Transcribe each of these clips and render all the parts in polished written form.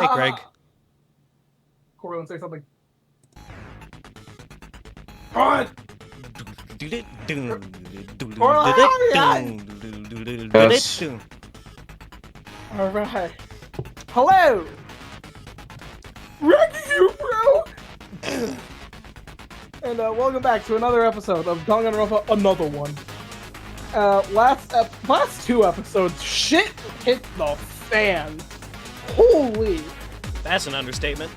Hey, Greg. Korlin, say something. What? Yes. Alright. Hello! Wrecking you, bro! And welcome back to another episode of Danganronpa, another one. Last two episodes, shit hit the fan. Holy! That's an understatement.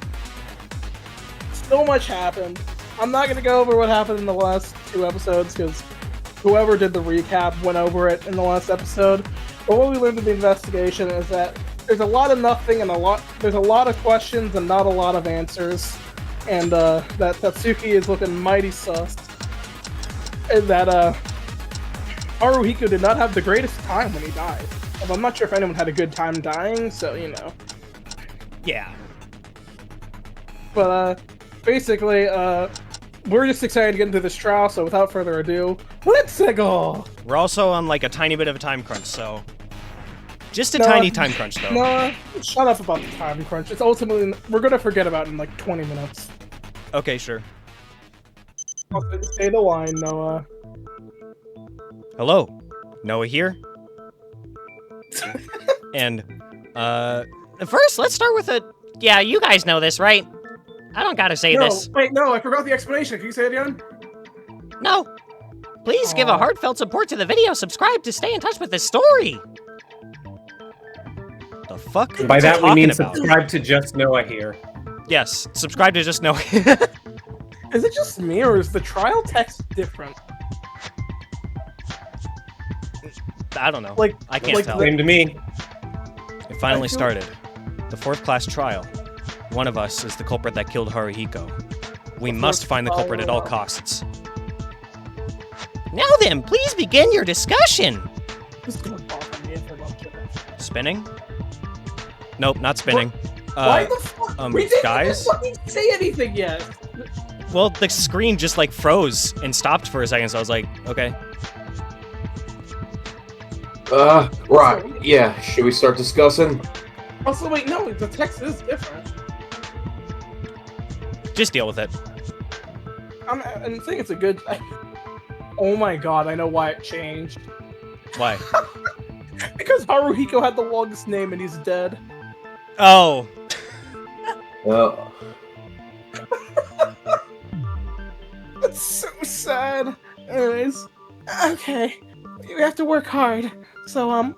So much happened. I'm not gonna go over what happened in the last two episodes, because whoever did the recap went over it in the last episode. But what we learned in the investigation is that there's a lot of nothing and there's a lot of questions and not a lot of answers. And that Satsuki is looking mighty sus. And that Haruhiko did not have the greatest time when he died. Although I'm not sure if anyone had a good time dying, so you know. Yeah. But basically, we're just excited to get into this trial, so without further ado, let's go! We're also on like a tiny bit of a time crunch, so... Just a tiny time crunch, though. No, shut up about the time crunch. It's ultimately... We're gonna forget about it in like 20 minutes. Okay, sure. I'll say the line, Noah. Hello. Noah here. And, first, let's start with a... Yeah, you guys know this, right? I don't gotta say this. Wait, no, I forgot the explanation. Can you say it again? No. Please give a heartfelt support to the video. Subscribe to stay in touch with this story. The fuck? By that we mean about? subscribe to Just Noah here. Yes, subscribe to Just Noah. Is it just me, or is the trial text different? I don't know. Like, I can't tell. Same to me. It finally started. The fourth class trial. One of us is the culprit that killed Haruhiko. We must find the culprit at all costs. Now then, please begin your discussion! Who's gonna talk on me if I don't kill him? Spinning? Nope, not spinning. Why the fuck? We didn't guys? fucking say anything yet! Well, the screen just like froze and stopped for a second, so I was like, okay. Right. Yeah, should we start discussing? Also, wait, no, the text is different. Just deal with it. I think it's a good... Oh my god, I know why it changed. Why? Because Haruhiko had the longest name and he's dead. Oh. Oh. That's so sad. Anyways, okay. We have to work hard. So,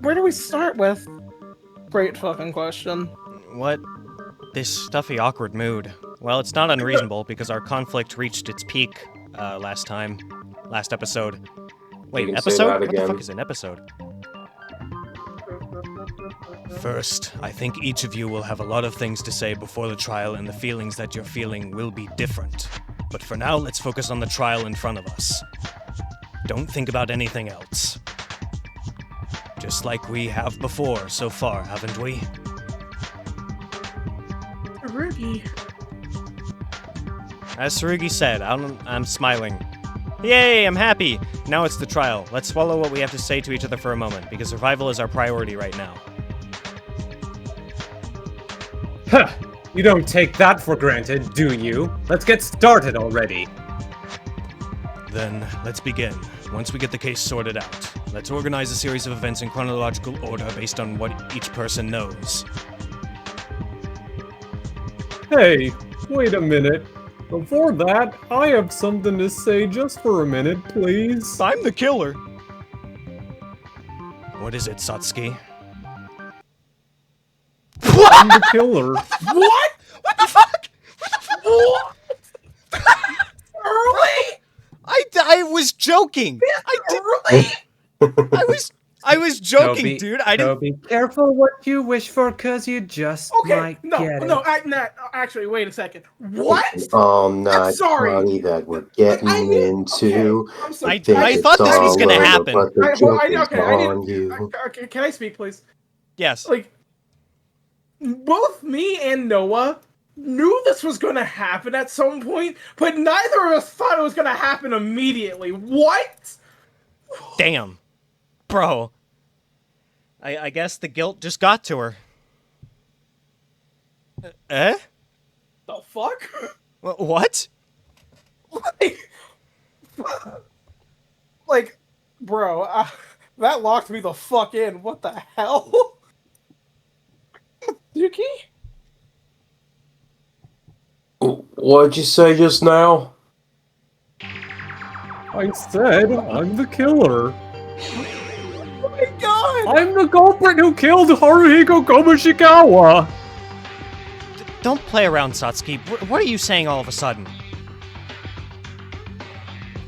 where do we start with? Great fucking question. What? This stuffy, awkward mood. Well, it's not unreasonable because our conflict reached its peak last episode. Wait, episode? What the fuck is an episode? First, I think each of you will have a lot of things to say before the trial, and the feelings that you're feeling will be different. But for now, let's focus on the trial in front of us. Don't think about anything else. Just like we have before so far, haven't we? Tsurugi. As Tsurugi said, I'm smiling. Yay, I'm happy! Now it's the trial. Let's swallow what we have to say to each other for a moment, because survival is our priority right now. Huh. You don't take that for granted, do you? Let's get started already. Then, let's begin. Once we get the case sorted out, let's organize a series of events in chronological order based on what each person knows. Hey, wait a minute. Before that, I have something to say just for a minute, please. I'm the killer! What is it, Satsuki? I'm the killer. What? What the fuck? What? Early? I was joking! Early? I was joking, Toby, dude. I didn't... Toby, careful what you wish for, cause you just might get it. Actually, wait a second. What? Not sorry. funny that we're getting into. I'm sorry. I thought this was gonna happen. But the joke is on you. Can I speak, please? Yes. Like, both me and Noah knew this was going to happen at some point, but neither of us thought it was going to happen immediately. What? Damn. Bro. I guess the guilt just got to her. Eh? The fuck? What? Like, bro, that locked me the fuck in. What the hell? Yuki? What'd you say just now? I said I'm the killer. Oh my god! I'm the culprit who killed Haruhiko Kobushikawa! Don't play around, Satsuki. What are you saying all of a sudden?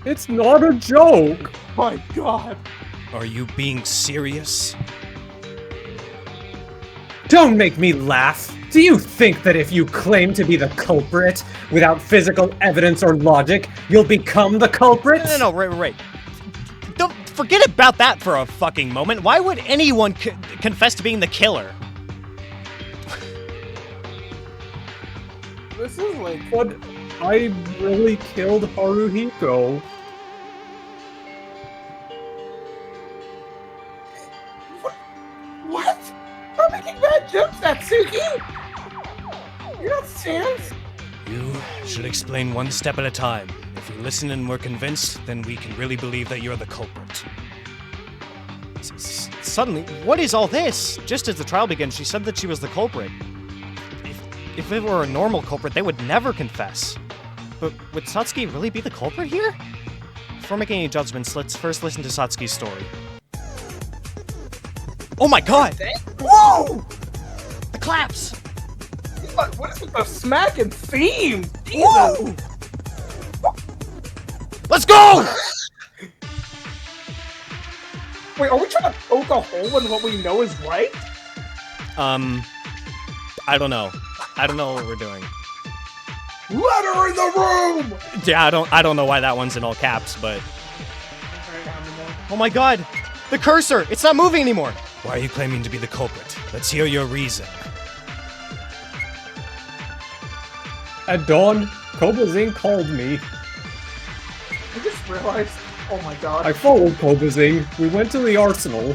It's not a joke! My god. Are you being serious? Don't make me laugh! Do you think that if you claim to be the culprit, without physical evidence or logic, you'll become the culprit? No, right. Don't forget about that for a fucking moment. Why would anyone confess to being the killer? This is like... But I really killed Haruhiko. What? I'm making bad jokes, Satsuki! You're not serious? You should explain one step at a time. If we listen and we're convinced, then we can really believe that you're the culprit. Suddenly, what is all this? Just as the trial began, she said that she was the culprit. If it were a normal culprit, they would never confess. But would Satsuki really be the culprit here? Before making any judgments, let's first listen to Satsuki's story. Oh my god! Whoa! The claps! What is with the smacking theme? Jesus! Whoa! Let's go! Wait, are we trying to poke a hole in what we know is right? I don't know. I don't know what we're doing. Let her in the room! Yeah, I don't know why that one's in all caps, but... Oh my god! The cursor! It's not moving anymore! Why are you claiming to be the culprit? Let's hear your reason. At dawn, Kobazing called me. I just realized... Oh my god. I followed Kobazing, we went to the arsenal.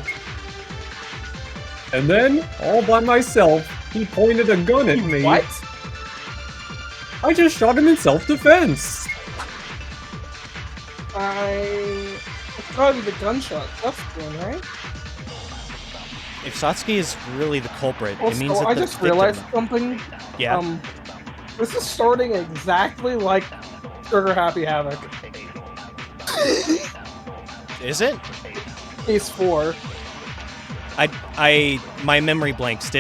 And then, all by myself, he pointed a gun at me. What? I just shot him in self-defense. It's probably the gunshot. That's one, right? If Satsuki is really the culprit, Also, it means that I the just victim... realized something. Yeah? This is starting exactly like Trigger Happy Havoc. Is it? Case 4. My memory blanks.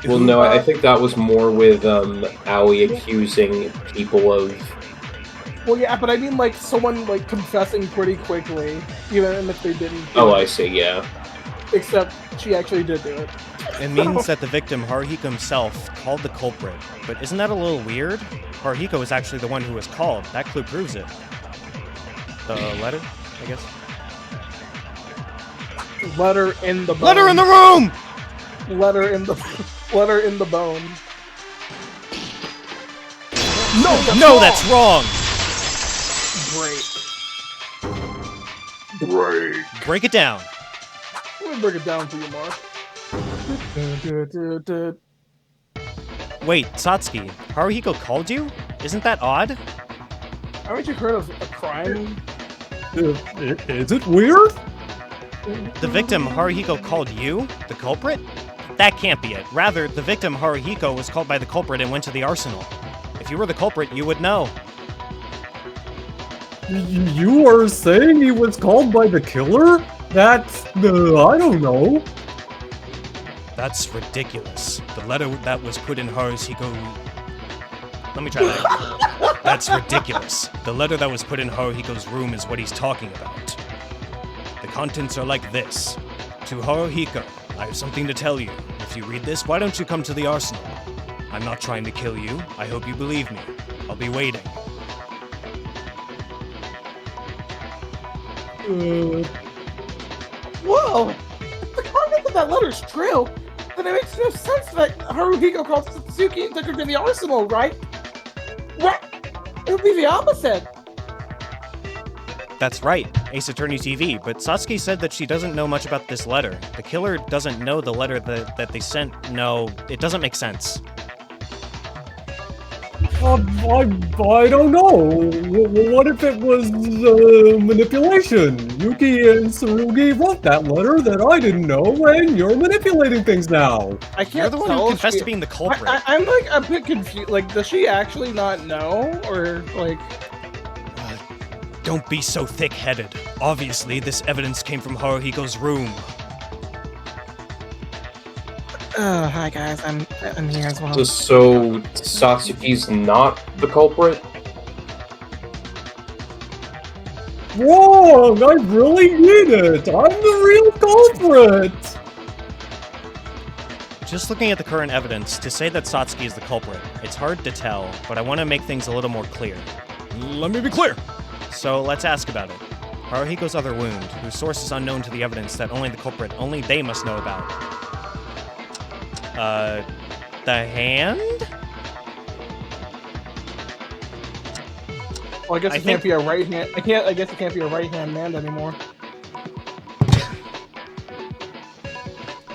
Well, no, I think that was more with Aoi accusing people of... Well, yeah, but I mean, like, someone, like, confessing pretty quickly, even if they didn't. Oh, I see, yeah. Except she actually did do it. It means that the victim, Haruhiko himself, called the culprit. But isn't that a little weird? Haruhiko is actually the one who was called. That clue proves it. The letter, I guess? Letter in the bone. Letter in the room! Letter in the bone. No, that's wrong! Break. Break it down. Let me break it down for you, Mark. Wait, Satsuki, Haruhiko called you? Isn't that odd? Haven't you heard of a crime? Is it weird? The victim, Haruhiko, called you? The culprit? That can't be it. Rather, the victim, Haruhiko, was called by the culprit and went to the arsenal. If you were the culprit, you would know. You are saying he was called by the killer? That's... I don't know. That's ridiculous. The letter that was put in Haruhiko... Let me try that. That's ridiculous. The letter that was put in Haruhiko's room is what he's talking about. The contents are like this. To Haruhiko, I have something to tell you. If you read this, why don't you come to the arsenal? I'm not trying to kill you. I hope you believe me. I'll be waiting. Whoa! If the content of that letter's true, then it makes no sense that Haruhiko called Satsuki and took her to the arsenal, right? What? It would be the opposite. That's right, Ace Attorney TV, but Satsuki said that she doesn't know much about this letter. The killer doesn't know the letter that they sent. No, it doesn't make sense. I don't know. What if it was manipulation? Yuki and Tsurugi wrote that letter that I didn't know, and you're manipulating things now. I can't You're the one tell who if confessed she- to being the culprit. I'm like a bit confused. Like, does she actually not know, or like? Don't be so thick-headed. Obviously, this evidence came from Haruhiko's room. Hi guys, I'm here as well. So Satsuki's not the culprit? Wrong! I really mean it! I'm the real culprit! Just looking at the current evidence, to say that Satsuki is the culprit, it's hard to tell, but I want to make things a little more clear. Let me be clear! So let's ask about it. Haruhiko's other wound, whose source is unknown to the evidence that only the culprit, only they must know about. The hand? Well, I guess I it think- can't be a right hand. I guess it can't be a right hand man anymore.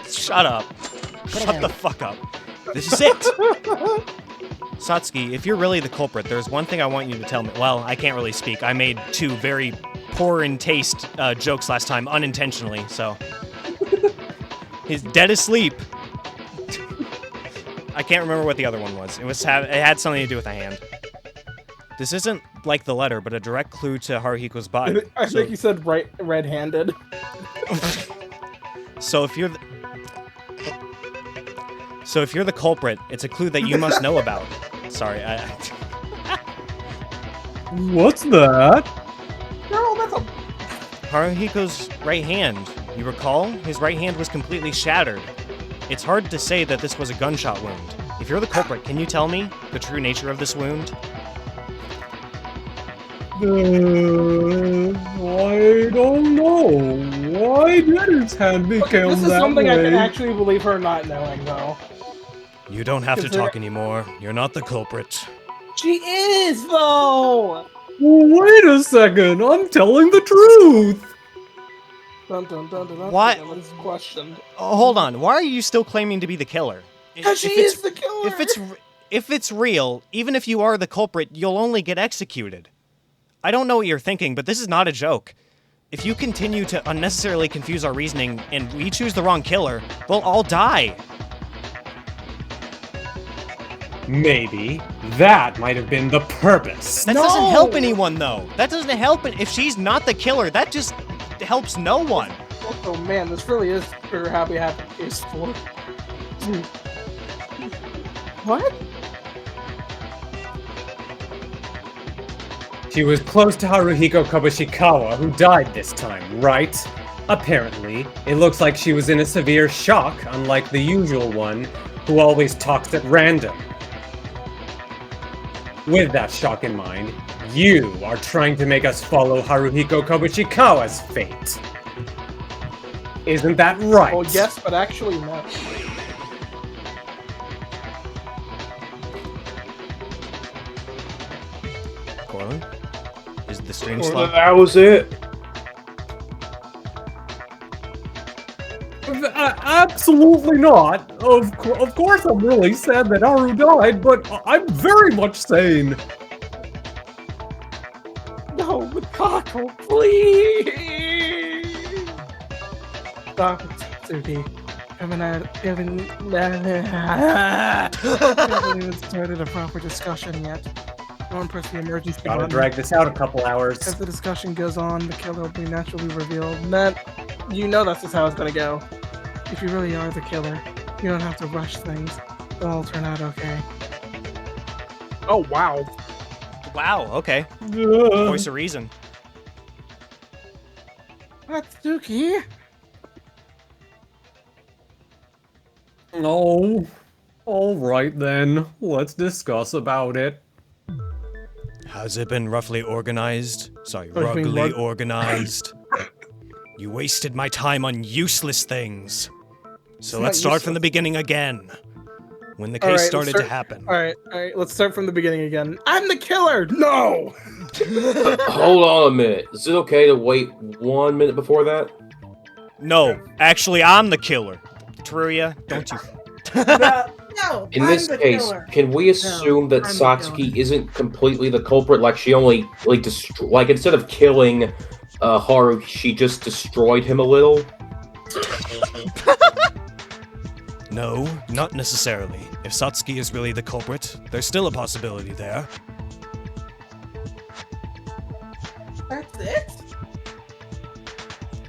Shut up. Shut the fuck up. This is it! Satsuki, if you're really the culprit, there's one thing I want you to tell me. Well, I can't really speak. I made 2 very poor in taste jokes last time, unintentionally, so. He's dead asleep. I can't remember what the other one was. It had something to do with a hand. This isn't like the letter, but a direct clue to Haruhiko's body. I think you said red-handed. So if you're the culprit, it's a clue that you must know about. Sorry, What's that? Girl, that's a. Haruhiko's right hand. You recall? His right hand was completely shattered. It's hard to say that this was a gunshot wound. If you're the culprit, can you tell me the true nature of this wound? I don't know. Why did his hand become This is that something way? I can actually believe her not knowing, though. You don't have to Consider- talk anymore. You're not the culprit. She is, though. Wait a second, I'm telling the truth! Dun, dun, dun, dun, dun, What? dun, This questioned. Oh, hold on. Why are you still claiming to be the killer? Because she is the killer. If it's real, even if you are the culprit, you'll only get executed. I don't know what you're thinking, but this is not a joke. If you continue to unnecessarily confuse our reasoning and we choose the wrong killer, we'll all die. Maybe that might have been the purpose. That doesn't help anyone, though. That doesn't help. If she's not the killer, that just helps no one. Oh man, this really is her happy case for. What? She was close to Haruhiko Kobushikawa, who died this time, right? Apparently, it looks like she was in a severe shock, unlike the usual one, who always talks at random. With that shock in mind, you are trying to make us follow Haruhiko Kobushikawa's fate. Isn't that right? Well, yes, but actually no. Korlin? Is the stream slow? That was it. Absolutely not. Of course I'm really sad that Haru died, but I'm very much sane. No, Mikako, please! Stop it, Satsuki. Haven't even started a proper discussion yet. Don't press the emergency Gotta button. drag this out a couple hours. As the discussion goes on, the killer will be naturally revealed. And that, you know that's just how it's gonna go. If you really are the killer, you don't have to rush things. It'll all turn out okay. Oh, wow. Wow, okay. Voice of reason. Satsuki? Oh, alright then. Let's discuss about it. Has it been roughly organized? Sorry, Oh, you mean ruggedly rug- organized? You wasted my time on useless things. So It's let's not start from the useless. beginning again. When the All case right, started let's to happen. Alright, let's start from the beginning again. I'm the killer! No! Hold on a minute. Is it okay to wait 1 minute before that? No, actually, I'm the killer. Teruya, don't you... No, In I'm this the case, killer. can we assume that I'm the Satsuki isn't completely the culprit? Like she only like instead of killing Haru, she just destroyed him a little. No, not necessarily. If Satsuki is really the culprit, there's still a possibility there. That's it?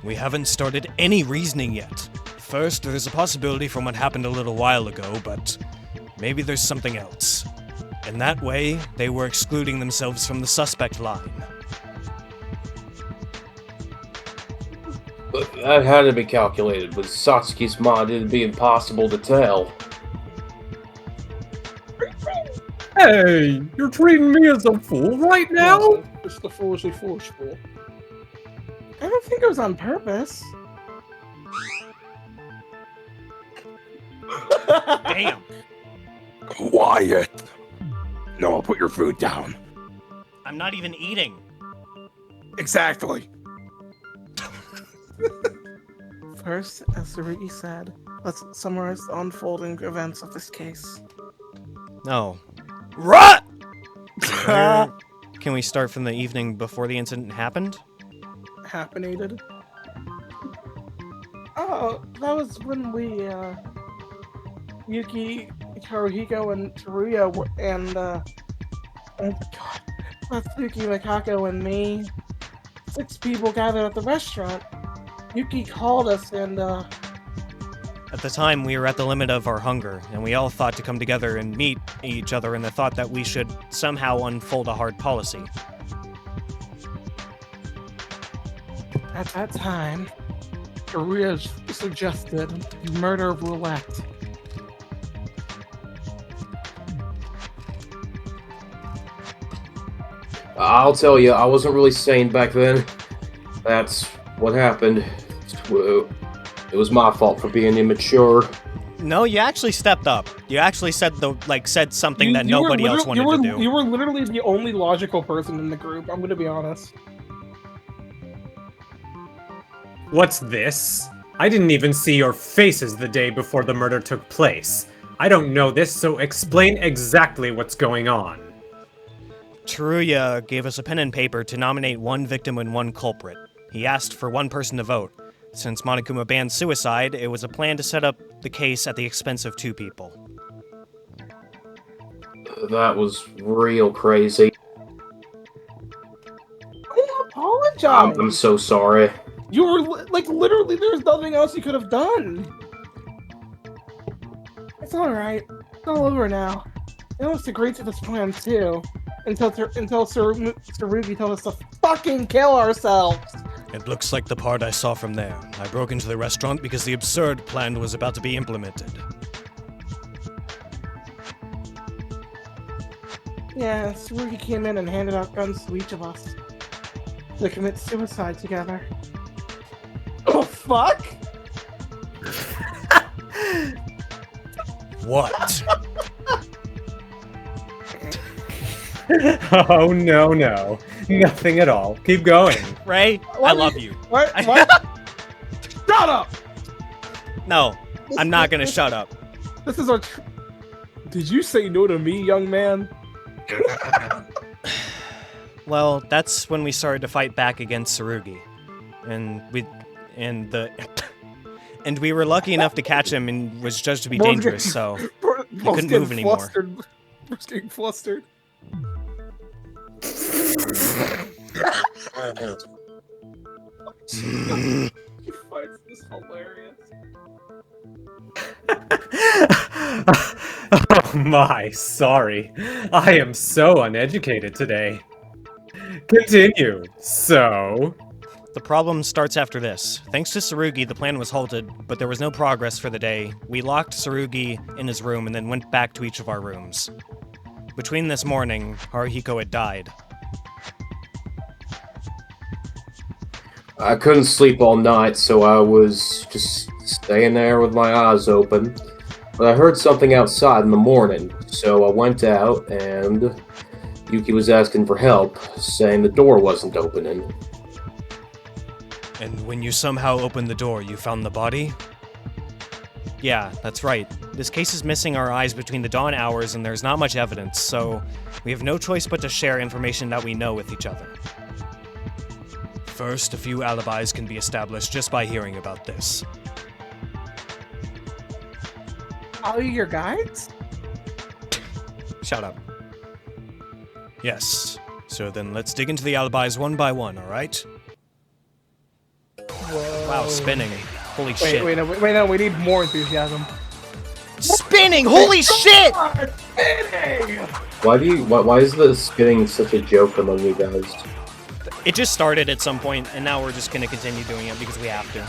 We haven't started any reasoning yet. First, there's a possibility from what happened a little while ago, but maybe there's something else. In that way, they were excluding themselves from the suspect line. But that had to be calculated. With Satsuki's mind, it'd be impossible to tell. Hey, you're treating me as a fool right now? No, just the foolishly foolish fool. I don't think it was on purpose. Damn! Quiet! No, put your food down. I'm not even eating. Exactly. First, as Tsurugi said, let's summarize the unfolding events of this case. No. Rut! Can we start from the evening before the incident happened? Happenated. Oh, that was when we, Yuki, Haruhiko, and Teruya and, oh my god, Satsuki, Mikako, and me, 6 people gathered at the restaurant. Yuki called us and, At the time, we were at the limit of our hunger, and we all thought to come together and meet each other in the thought that we should somehow unfold a hard policy. at that time, Teruya suggested murder roulette. I'll tell you, I wasn't really sane back then. That's what happened. It was my fault for being immature. No, you actually stepped up. You actually said something that nobody else wanted to do. You were literally the only logical person in the group, I'm gonna be honest. What's this? I didn't even see your faces the day before the murder took place. I don't know this, so explain exactly what's going on. Teruya gave us a pen and paper to nominate one victim and one culprit. He asked for one person to vote. Since Monokuma banned suicide, it was a plan to set up the case at the expense of 2 people. That was real crazy. I apologize. I'm so sorry. You were like literally. There's nothing else you could have done. It's all right. It's all over now. They almost agreed to this plan too, until Tsurugi told us to fucking kill ourselves. It looks like the part I saw from there. I broke into the restaurant because the absurd plan was about to be implemented. Yeah, Tsurugi came in and handed out guns to each of us to commit suicide together. Oh fuck! What? Oh, no. Nothing at all. Keep going. Rei, I love you. What? What? Shut up! No, I'm not gonna shut up. This is our. Did you say no to me, young man? Well, that's when we started to fight back against Tsurugi. And we were lucky enough to catch him and was judged to be dangerous, so he couldn't move anymore. Bro's getting flustered. He finds this hilarious. Oh my, sorry. I am so uneducated today. Continue. So... The problem starts after this. Thanks to Tsurugi, the plan was halted, but there was no progress for the day. We locked Tsurugi in his room and then went back to each of our rooms. Between this morning, Haruhiko had died. I couldn't sleep all night, so I was just staying there with my eyes open. But I heard something outside in the morning, so I went out, and Yuki was asking for help, saying the door wasn't opening. And when you somehow opened the door, you found the body? Yeah, that's right. This case is missing our eyes between the dawn hours and there's not much evidence, so we have no choice but to share information that we know with each other. First, a few alibis can be established just by hearing about this. Are you your guides? Shut up. Yes. So then let's dig into the alibis one by one, alright? Wow, spinning. Holy shit. Wait, no, we need more enthusiasm. Spinning! Holy shit! Spinning! Why is the spinning such a joke among you guys? It just started at some point, and now we're just gonna continue doing it because we have to.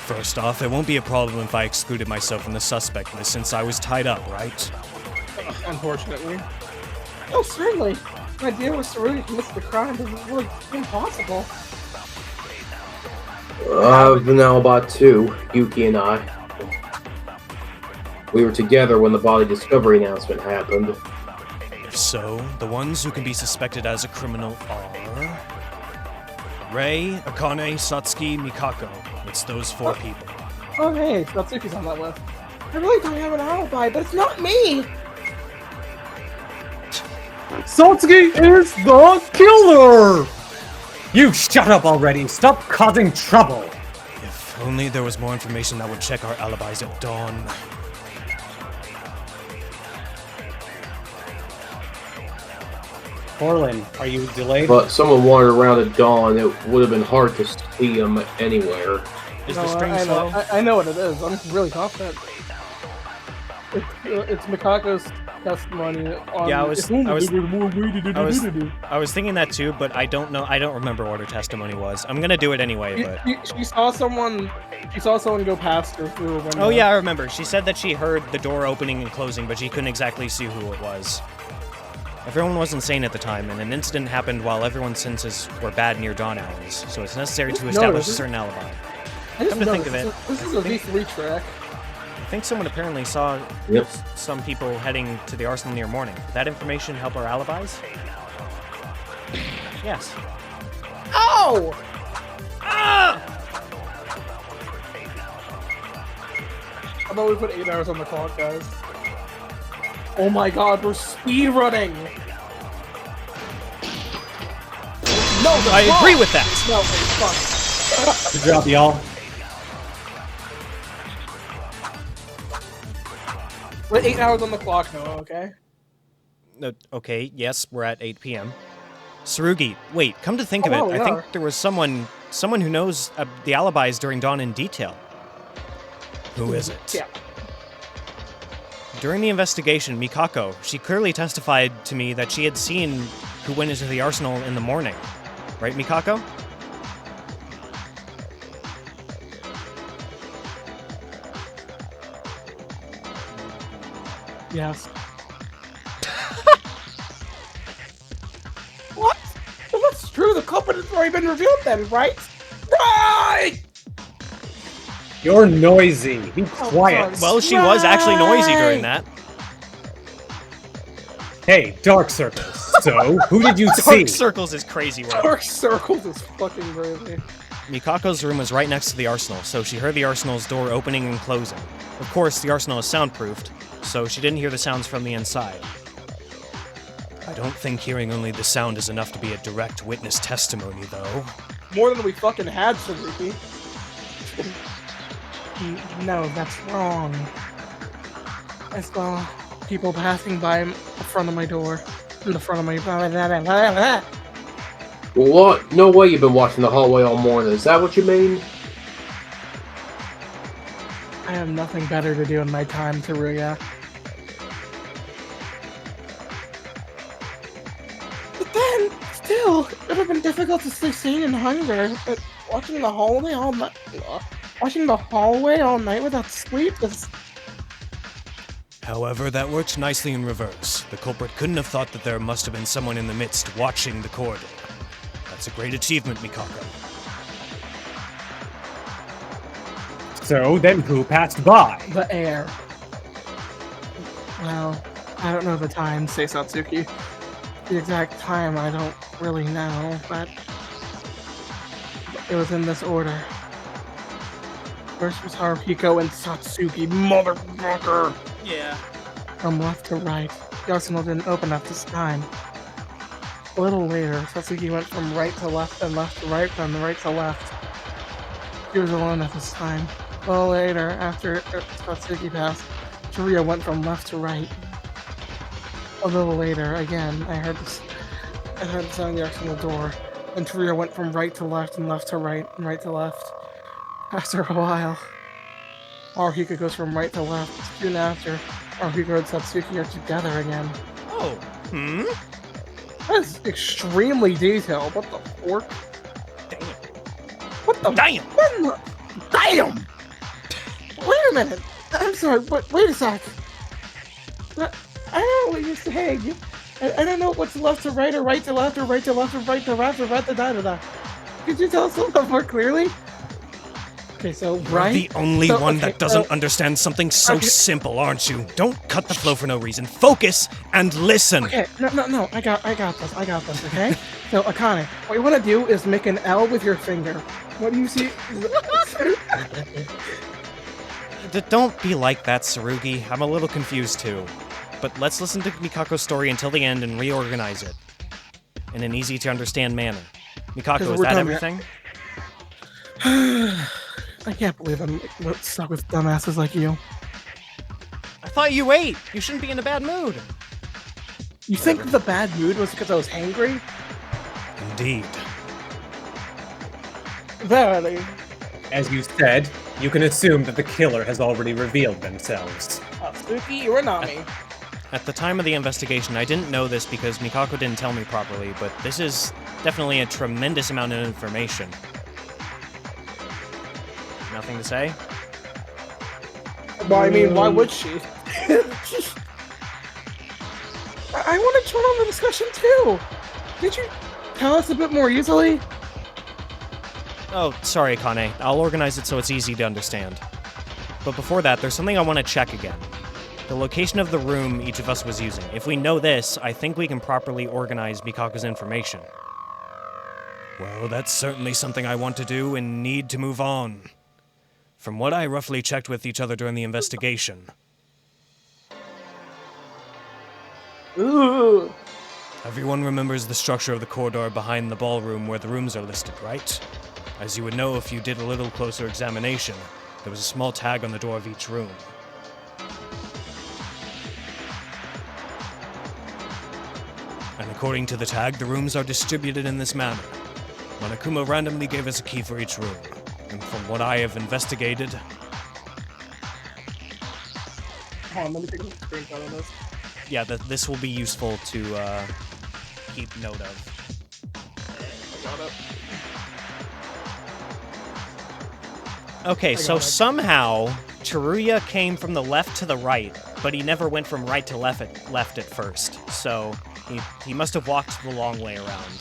First off, it won't be a problem if I excluded myself from the suspect list since I was tied up, right? Unfortunately. Oh, certainly. My dear was Tsurugi commits the crime, but it's really impossible. Now about 2, Yuki and I. We were together when the body discovery announcement happened. If so, the ones who can be suspected as a criminal are... Rei, Akane, Satsuki, Mikako. It's those 4 people. Oh, hey, Satsuki's on that list. I really don't have an alibi, but it's not me! Satsuki is the killer! You shut up already! Stop causing trouble! If only there was more information that would check our alibis at dawn. Korlin, are you delayed? But someone wandered around at dawn, it would have been hard to see him anywhere. Is No, the string I slow? know. I know what it is. I'm really confident. It's Mikako's testimony on... Yeah, I was thinking that too, but I don't know. I don't remember what her testimony was. I'm gonna do it anyway, but... She saw someone go past her through a window. Oh yeah, I remember. She said that she heard the door opening and closing, but she couldn't exactly see who it was. Everyone was insane at the time, and an incident happened while everyone's senses were bad near dawn hours, so it's necessary to establish a certain alibi. Come to think of it, This is a V3 track. I think someone apparently saw Yep. some people heading to the arsenal near morning. Did that information help our alibis? Yes. Oh! Ah! How about we put 8 hours on the clock, guys? Oh my god, we're speed running! No, I agree with that! No, fuck. Good job, y'all. We're 8 hours on the clock now, okay? No, okay, yes, we're at 8 p.m. Tsurugi, wait, come to think of Oh, it, we I think are. there was someone who knows the alibis during dawn in detail. Who is it? Yeah. During the investigation, Mikako, she clearly testified to me that she had seen who went into the arsenal in the morning. Right, Mikako? Yes. What? Well, that's true. The culprit has already been revealed then, right? Right! You're noisy. Be quiet. sorry. Well, she was actually noisy during that. Hey, dark circles. So, who did you see? Dark circles is crazy word. Dark circles is fucking crazy. Mikako's room was right next to the arsenal, so she heard the arsenal's door opening and closing. Of course, the arsenal is soundproofed, so she didn't hear the sounds from the inside. I don't think hearing only the sound is enough to be a direct witness testimony, though. More than we fucking had, Tsurugi. No, that's wrong. I saw people passing by in front of my door. In the front of my... What? No way you've been watching the hallway all morning. Is that what you mean? I have nothing better to do in my time, Teruya. But then, still, it would have been difficult to stay sane in hunger. But watching the hallway all night... Watching the hallway all night without sleep is... However, that worked nicely in reverse. The culprit couldn't have thought that there must have been someone in the midst watching the corridor. That's a great achievement, Mikako. So, then who passed by? the air. Well, I don't know the time, say Satsuki. The exact time I don't really know, but it was in this order. First was Haruhiko and Satsuki, motherfucker! Yeah. From left to right. The arsenal didn't open up this time. A little later, Satsuki went from right to left, then left to right, then right to left. She was alone at this time. A little later, after Satsuki passed, Teruya went from left to right. A little later, again, I heard the sound of the arsenal door. Then Teruya went from right to left and left to right and right to left. After a while, Haruhiko goes from right to left. Soon after, Haruhiko and Satsuki are together again. Oh. That is extremely detailed. What the fork? Damn. What the? Damn. What in the? Damn! Wait a minute. I'm sorry. Wait a sec. I don't know what you're saying. I don't know what's left to right or right to left or right to left or right to left or right to da. Could you tell us a little more clearly? Okay, so right. You're the only one that doesn't understand something so simple, aren't you? Don't cut the flow for no reason. Focus and listen. Okay, no. I got this. Okay. So Akane, what you want to do is make an L with your finger. What do you see? Don't be like that, Tsurugi. I'm a little confused too. But let's listen to Mikako's story until the end and reorganize it in an easy-to-understand manner. Mikako, is that everything? I can't believe I'm stuck with dumbasses like you. I thought you ate. You shouldn't be in a bad mood. You think the bad mood was because I was hangry? Indeed. Verily. As you said, you can assume that the killer has already revealed themselves. Satsuki Iranami. At the time of the investigation, I didn't know this because Mikako didn't tell me properly, but this is definitely a tremendous amount of information. Nothing to say? Well, I mean, why would she? I want to join on the discussion too. Did you tell us a bit more easily? Oh, sorry, Akane. I'll organize it so it's easy to understand. But before that, there's something I want to check again. The location of the room each of us was using. If we know this, I think we can properly organize Mikako's information. Well, that's certainly something I want to do and need to move on. From what I roughly checked with each other during the investigation. Ooh. Everyone remembers the structure of the corridor behind the ballroom where the rooms are listed, right? As you would know if you did a little closer examination, there was a small tag on the door of each room. And according to the tag, the rooms are distributed in this manner. Monokuma randomly gave us a key for each room. And from what I have investigated... Hold on, let me take a screenshot of this. Yeah, this will be useful to keep note of. I got it. Okay, so somehow Teruya came from the left to the right, but he never went from right to left at first. So he must have walked the long way around.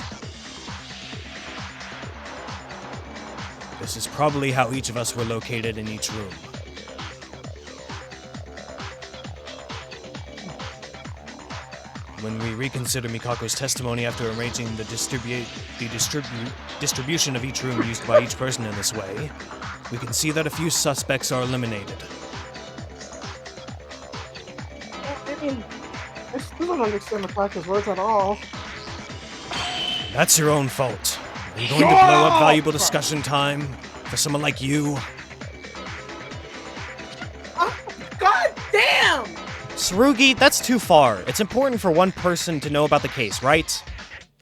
This is probably how each of us were located in each room. When we reconsider Mikako's testimony after arranging the distribution of each room used by each person in this way, we can see that a few suspects are eliminated. I mean, I still don't understand the practice words at all. That's your own fault. Are you going to blow up valuable discussion time for someone like you? God damn! Tsurugi, that's too far. It's important for one person to know about the case, right?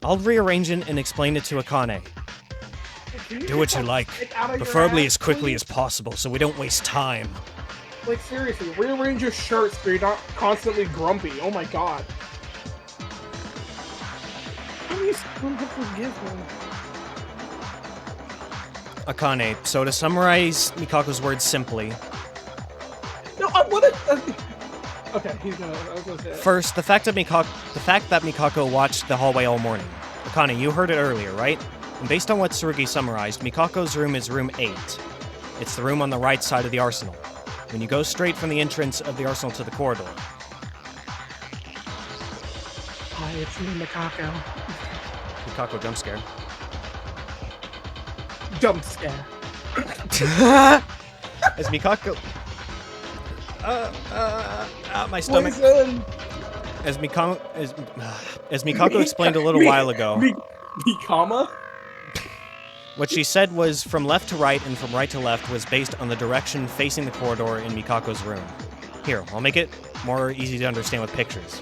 I'll rearrange it and explain it to Akane. Do what you like, preferably as quickly as possible so we don't waste time. Like, seriously, rearrange your shirts so you're not constantly grumpy. Oh my god. Please don't forgive me. Akane, so to summarize Mikako's words simply... No, I wanna... Okay, he's gonna... I was gonna say it. First, the fact that Mikako watched the hallway all morning. Akane, you heard it earlier, right? And based on what Tsurugi summarized, Mikako's room is room 8. It's the room on the right side of the arsenal, when you go straight from the entrance of the arsenal to the corridor. Hi, it's me, Mikako. Mikako jump scare. Jump scare. As Mikako... my stomach... Poison. As Mikako explained a little while ago... Mikama? What she said was from left to right and from right to left was based on the direction facing the corridor in Mikako's room. Here, I'll make it more easy to understand with pictures.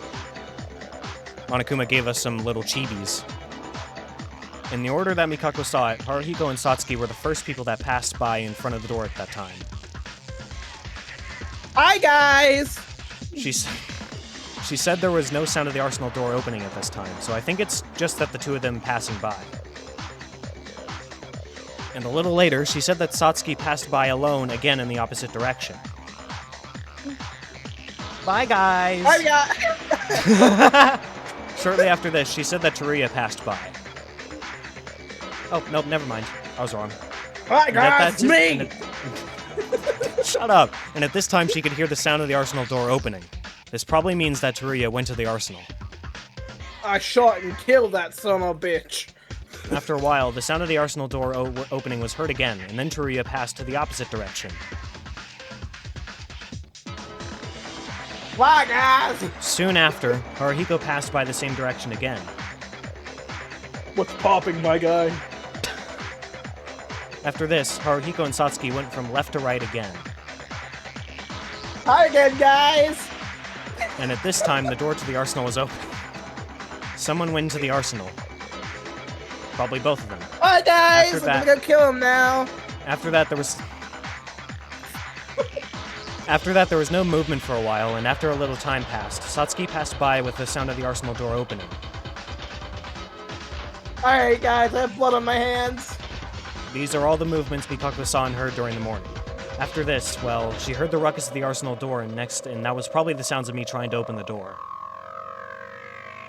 Monokuma gave us some little chibis. In the order that Mikako saw it, Haruhiko and Satsuki were the first people that passed by in front of the door at that time. Hi, guys! She said there was no sound of the arsenal door opening at this time, so I think it's just that the two of them passing by. And a little later, she said that Satsuki passed by alone again in the opposite direction. Bye, guys! Hi, guys! Shortly after this, she said that Teruya passed by. Oh, nope, never mind. I was wrong. Hi, guys! Me! Shut up! And at this time, she could hear the sound of the arsenal door opening. This probably means that Teruya went to the arsenal. I shot and killed that son of a bitch. After a while, the sound of the arsenal door opening was heard again, and then Teruya passed to the opposite direction. Bye, guys! Soon after, Haruhiko passed by the same direction again. What's popping, my guy? After this, Haruhiko and Satsuki went from left to right again. Hi again, guys! And at this time, the door to the arsenal was open. Someone went into the arsenal. Probably both of them. Hi, guys! I'm gonna go kill him now. After that, there was no movement for a while, and after a little time passed, Satsuki passed by with the sound of the arsenal door opening. Alright, guys, I have blood on my hands. These are all the movements Mikako saw and heard during the morning. After this, well, she heard the ruckus of the arsenal door, and that was probably the sounds of me trying to open the door.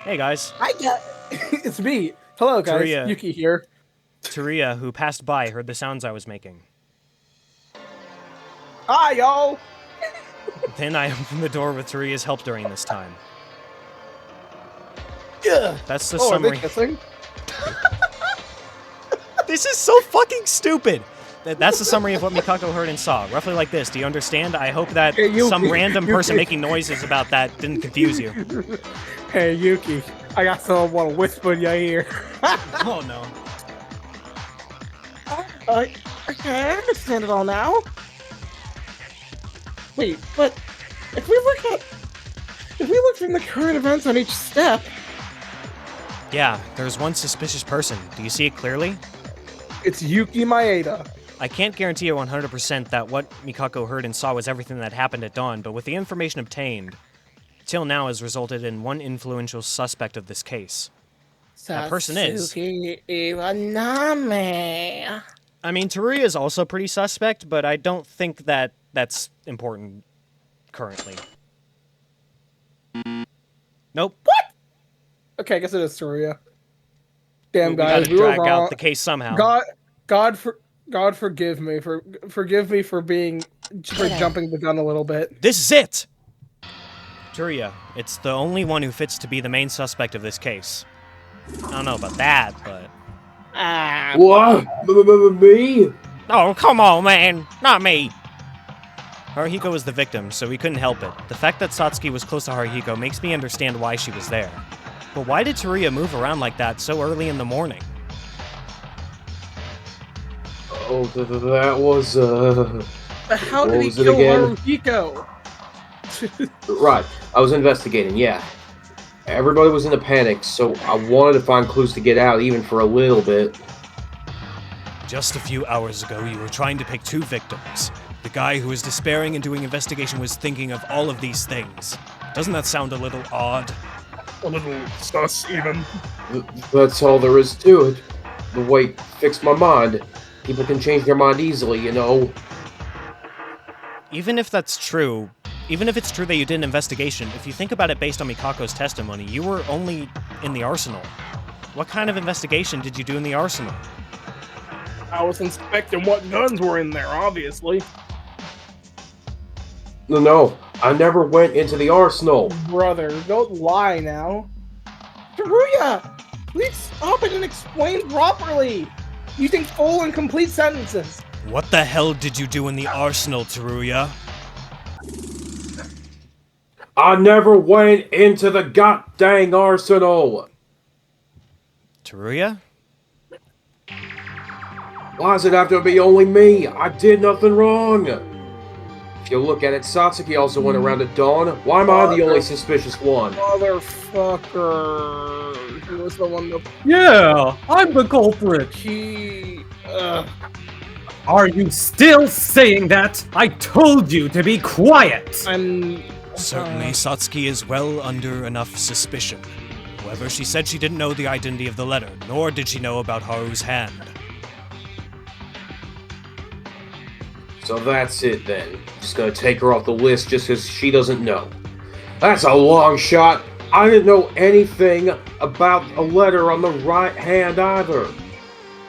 Hey, guys. It's me. Hello, guys. Teruya. Yuki here. Teruya, who passed by, heard the sounds I was making. Hi, y'all! Then I opened the door with Teruya's help during this time. Yeah. That's the Are summary. they kissing? This is so fucking stupid! That's the summary of what Mikako heard and saw. Roughly like this. Do you understand? I hope that some random person making noises about that didn't confuse you. Hey, Yuki. I got someone want to whisper in your ear. Oh, no. Okay, I understand it all now. Wait, but if we look from the current events on each step... Yeah, there's one suspicious person. Do you see it clearly? It's Yuki Maeda. I can't guarantee you 100% that what Mikako heard and saw was everything that happened at dawn, but with the information obtained, till now has resulted in one influential suspect of this case. That person is... Satsuki Iranami. I mean, Teruya is also pretty suspect, but I don't think that that's important currently. Nope. What? Okay, I guess it is Teruya. Damn, we guys, gotta we were drag wrong. out the case somehow. God forgive me for jumping the gun a little bit. This is it! Teruya, it's the only one who fits to be the main suspect of this case. I don't know about that, but... What? Me? Oh, come on, man! Not me! Haruhiko was the victim, so we couldn't help it. The fact that Satsuki was close to Haruhiko makes me understand why she was there. But why did Teruya move around like that so early in the morning? Oh, that was, But how what did he was it kill again? Haruhiko? Right, I was investigating, yeah. Everybody was in a panic, so I wanted to find clues to get out, even for a little bit. Just a few hours ago, you were trying to pick two victims. The guy who was despairing and doing investigation was thinking of all of these things. Doesn't that sound a little odd? A little sus, even. That's all there is to it. The weight fixed my mind. People can change their mind easily, you know. Even if that's true, even if it's true that you did an investigation, if you think about it based on Mikako's testimony, you were only in the arsenal. What kind of investigation did you do in the arsenal? I was inspecting what guns were in there, obviously. No, I never went into the arsenal. Brother, don't lie now. Teruya! Please stop it and explain properly! Using full and complete sentences. What the hell did you do in the arsenal, Teruya? I never went into the goddamn arsenal! Teruya? Why does it have to be only me? I did nothing wrong! If you look at it, Satsuki also went around at dawn. Why am I the only suspicious one? Motherfucker. He was the one that... Yeah, I'm the culprit. Are you still saying that? I told you to be quiet! Certainly, Satsuki is well under enough suspicion. However, she said she didn't know the identity of the letter, nor did she know about Haru's hand. So that's it then. Just gonna take her off the list just because she doesn't know. That's a long shot. I didn't know anything about a letter on the right hand either.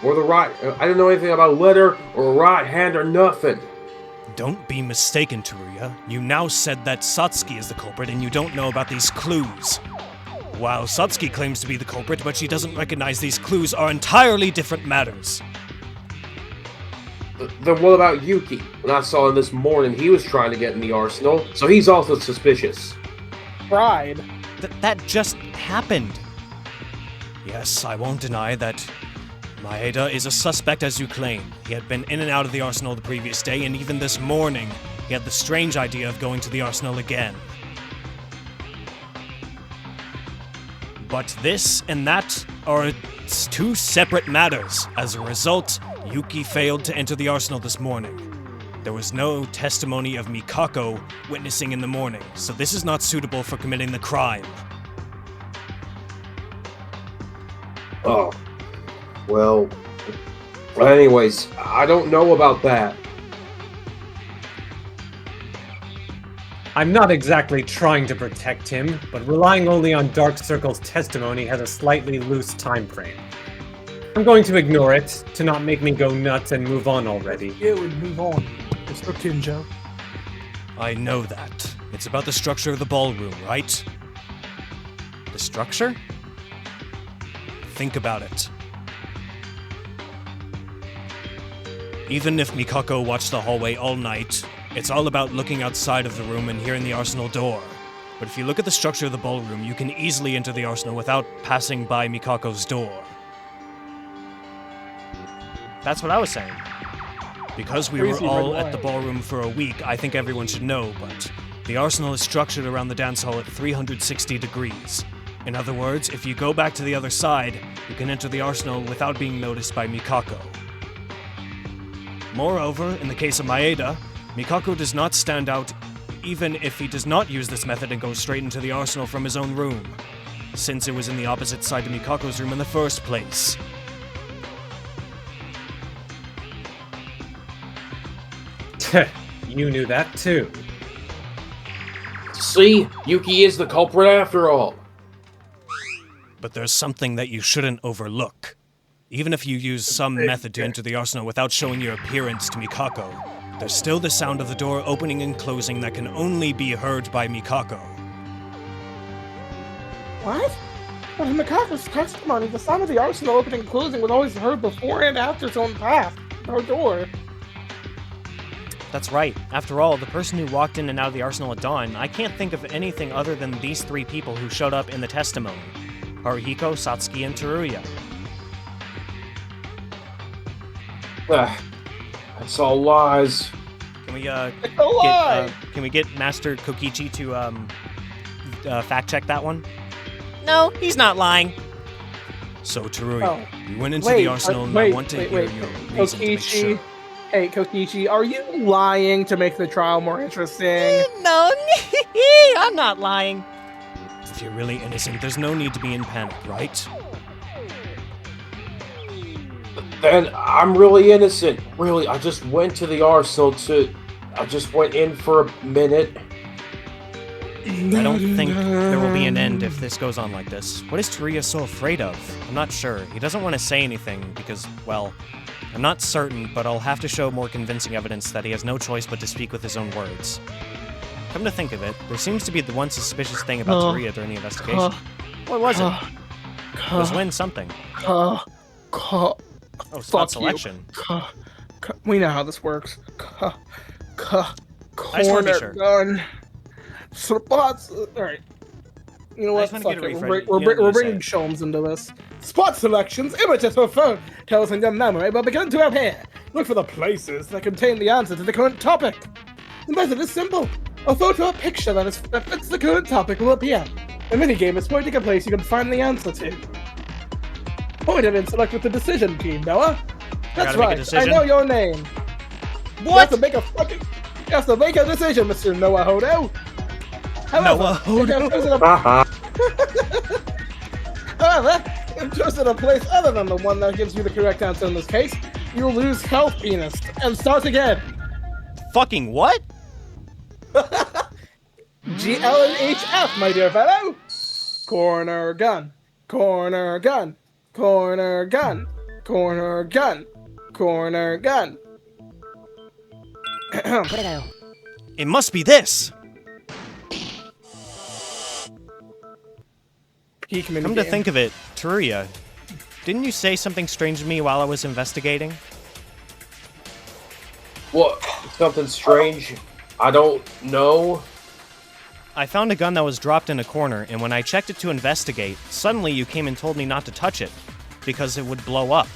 Or the right... I didn't know anything about a letter or a right hand or nothing. Don't be mistaken, Teruya. You now said that Satsuki is the culprit and you don't know about these clues. While Satsuki claims to be the culprit, but she doesn't recognize these clues are entirely different matters. Then what about Yuki? When I saw him this morning, he was trying to get in the arsenal, so he's also suspicious. Pride. That just happened. Yes, I won't deny that Maeda is a suspect as you claim. He had been in and out of the arsenal the previous day, and even this morning, he had the strange idea of going to the arsenal again. But this and that are two separate matters. As a result, Yuki failed to enter the arsenal this morning. There was no testimony of Mikako witnessing in the morning, so this is not suitable for committing the crime. Oh. Well... Anyways, I don't know about that. I'm not exactly trying to protect him, but relying only on Dark Circle's testimony has a slightly loose time frame. I'm going to ignore it, to not make me go nuts and move on already. Yeah, we move on. Mr. Kinjo. I know that. It's about the structure of the ballroom, right? The structure? Think about it. Even if Mikako watched the hallway all night, it's all about looking outside of the room and hearing the arsenal door. But if you look at the structure of the ballroom, you can easily enter the arsenal without passing by Mikako's door. That's what I was saying. Because we were all at the ballroom for a week, I think everyone should know, but the arsenal is structured around the dance hall at 360 degrees. In other words, if you go back to the other side, you can enter the arsenal without being noticed by Mikako. Moreover, in the case of Maeda, Mikako does not stand out even if he does not use this method and goes straight into the arsenal from his own room, since it was in the opposite side to Mikako's room in the first place. You knew that too. See? Yuki is the culprit after all. But there's something that you shouldn't overlook. Even if you use some method to enter the arsenal without showing your appearance to Mikako, there's still the sound of the door opening and closing that can only be heard by Mikako. What? But in Mikako's testimony, the sound of the arsenal opening and closing was always heard before and after its own path, her door. That's right. After all, the person who walked in and out of the arsenal at dawn, I can't think of anything other than these three people who showed up in the testimony. Haruhiko, Satsuki, and Teruya. That's all lies. Can we, It's a lie! can we get Master Kokichi to, fact check that one? No, he's not lying. So, Teruya, you went into Wait, the arsenal and I want to hear your reason to make sure. Hey, Kokichi, are you lying to make the trial more interesting? No, I'm not lying. If you're really innocent, there's no need to be in panic, right? Then I'm really innocent. Really, I just went to the arsenal I just went in for a minute. I don't think there will be an end if this goes on like this. What is Teruya so afraid of? I'm not sure. He doesn't want to say anything because, well, I'm not certain, but I'll have to show more convincing evidence that he has no choice but to speak with his own words. Come to think of it, there seems to be the one suspicious thing about Teruya during the investigation. What was it? It was when something. Oh, spot selection. We know how this works. I just wanna be Corner sure. gun. Spots. Alright. You know I what? just wanna Fuck get it. it We're, refreshed. we're, You we're say bringing it. Sholmes into this. Spot selections, images for phone. Tell us in your memory, but begin to appear. Look for the places that contain the answer to the current topic. The method is simple. A photo or picture that fits the current topic will appear. The minigame is pointing a place you can find the answer to. Point it and select with the decision key, Noah. That's gotta make a right. I decision? know your name. You have to make a decision, Mr. Noah Hodo. Noah Hodo. However, if chosen a place other than the one that gives you the correct answer in this case, you'll lose health, penis, and start again. Fucking what? GLNHF, my dear fellow. Corner gun. Corner gun. Corner gun. Corner gun. Corner gun. It must be this. Come to think of it, Teruya, didn't you say something strange to me while I was investigating? What? Something strange? I don't know. I found a gun that was dropped in a corner, and when I checked it to investigate, suddenly you came and told me not to touch it, because it would blow up.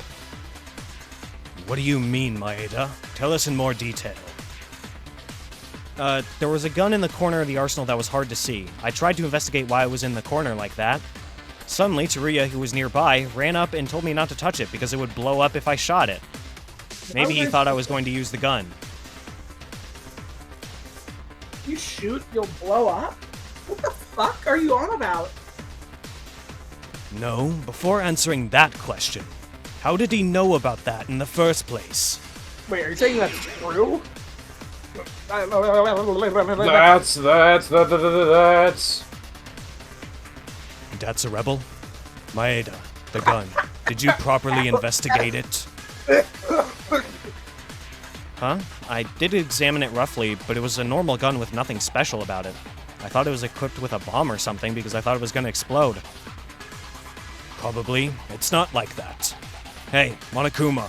What do you mean, Maeda? Tell us in more detail. There was a gun in the corner of the arsenal that was hard to see. I tried to investigate why it was in the corner like that. Suddenly, Teruya, who was nearby, ran up and told me not to touch it because it would blow up if I shot it. Maybe he thought I was going to use the gun. You shoot, you'll blow up? What the fuck are you on about? No, before answering that question, how did he know about that in the first place? Wait, are you saying that's true? That's. That's a rebel? Maeda, the gun. Did you properly investigate it? Huh? I did examine it roughly, but it was a normal gun with nothing special about it. I thought it was equipped with a bomb or something because I thought it was going to explode. Probably. It's not like that. Hey, Monokuma.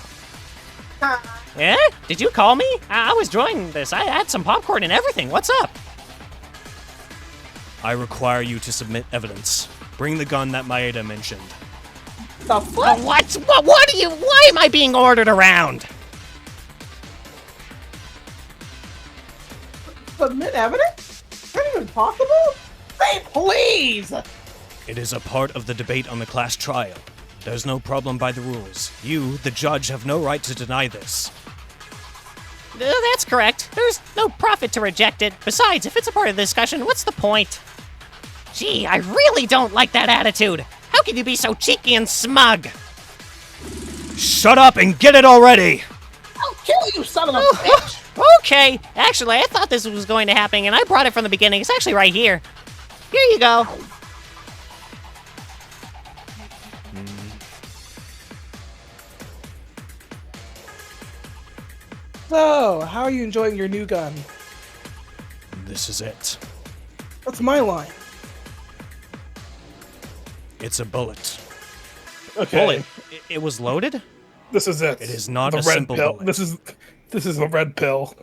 Eh? Did you call me? I was enjoying this. I had some popcorn and everything. What's up? I require you to submit evidence. Bring the gun that Maeda mentioned. The fuck? What are you? Why am I being ordered around? Submit evidence? Is that even possible? Say please! It is a part of the debate on the class trial. There's no problem by the rules. You, the judge, have no right to deny this. That's correct. There's no profit to reject it. Besides, if it's a part of the discussion, what's the point? Gee, I really don't like that attitude. How can you be so cheeky and smug? Shut up and get it already! I'll kill you, son of a bitch! Okay. Actually, I thought this was going to happen, and I brought it from the beginning. It's actually right here. Here you go. So, how are you enjoying your new gun? This is it. That's my line. It's a bullet. Okay. Bullet. It was loaded? This is it. It is not the a red simple pill. bullet. This is the red pill.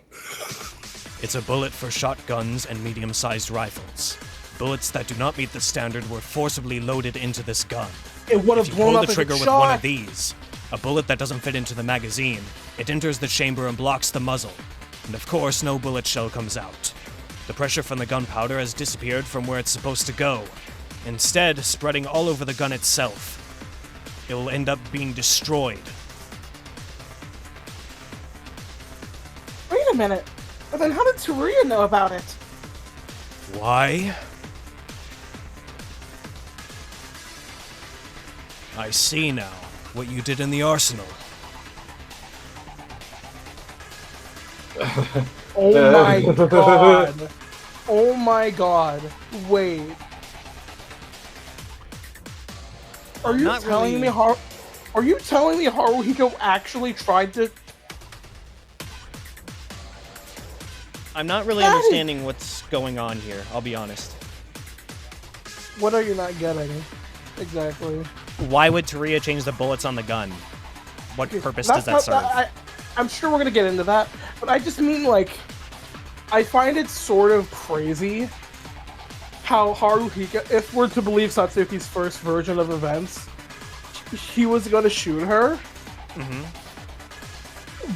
It's a bullet for shotguns and medium-sized rifles. Bullets that do not meet the standard were forcibly loaded into this gun. It would If have you blown pull up the if trigger it with one shot. of these, a bullet that doesn't fit into the magazine, it enters the chamber and blocks the muzzle. And of course, no bullet shell comes out. The pressure from the gunpowder has disappeared from where it's supposed to go, instead spreading all over the gun itself. It will end up being destroyed. Wait a minute. But then how did Teruya know about it? Why? I see now what you did in the arsenal. Oh my god. Oh my god. Wait. Are you Not telling really. me Haruhiko actually tried to... I'm not really That is- understanding what's going on here, I'll be honest. What are you not getting? Exactly. Why would Teruya change the bullets on the gun? What purpose That's does that serve? I'm sure we're gonna get into that, but I just mean, like, I find it sort of crazy how Haruhiko, if we're to believe Satsuki's first version of events, he was gonna shoot her,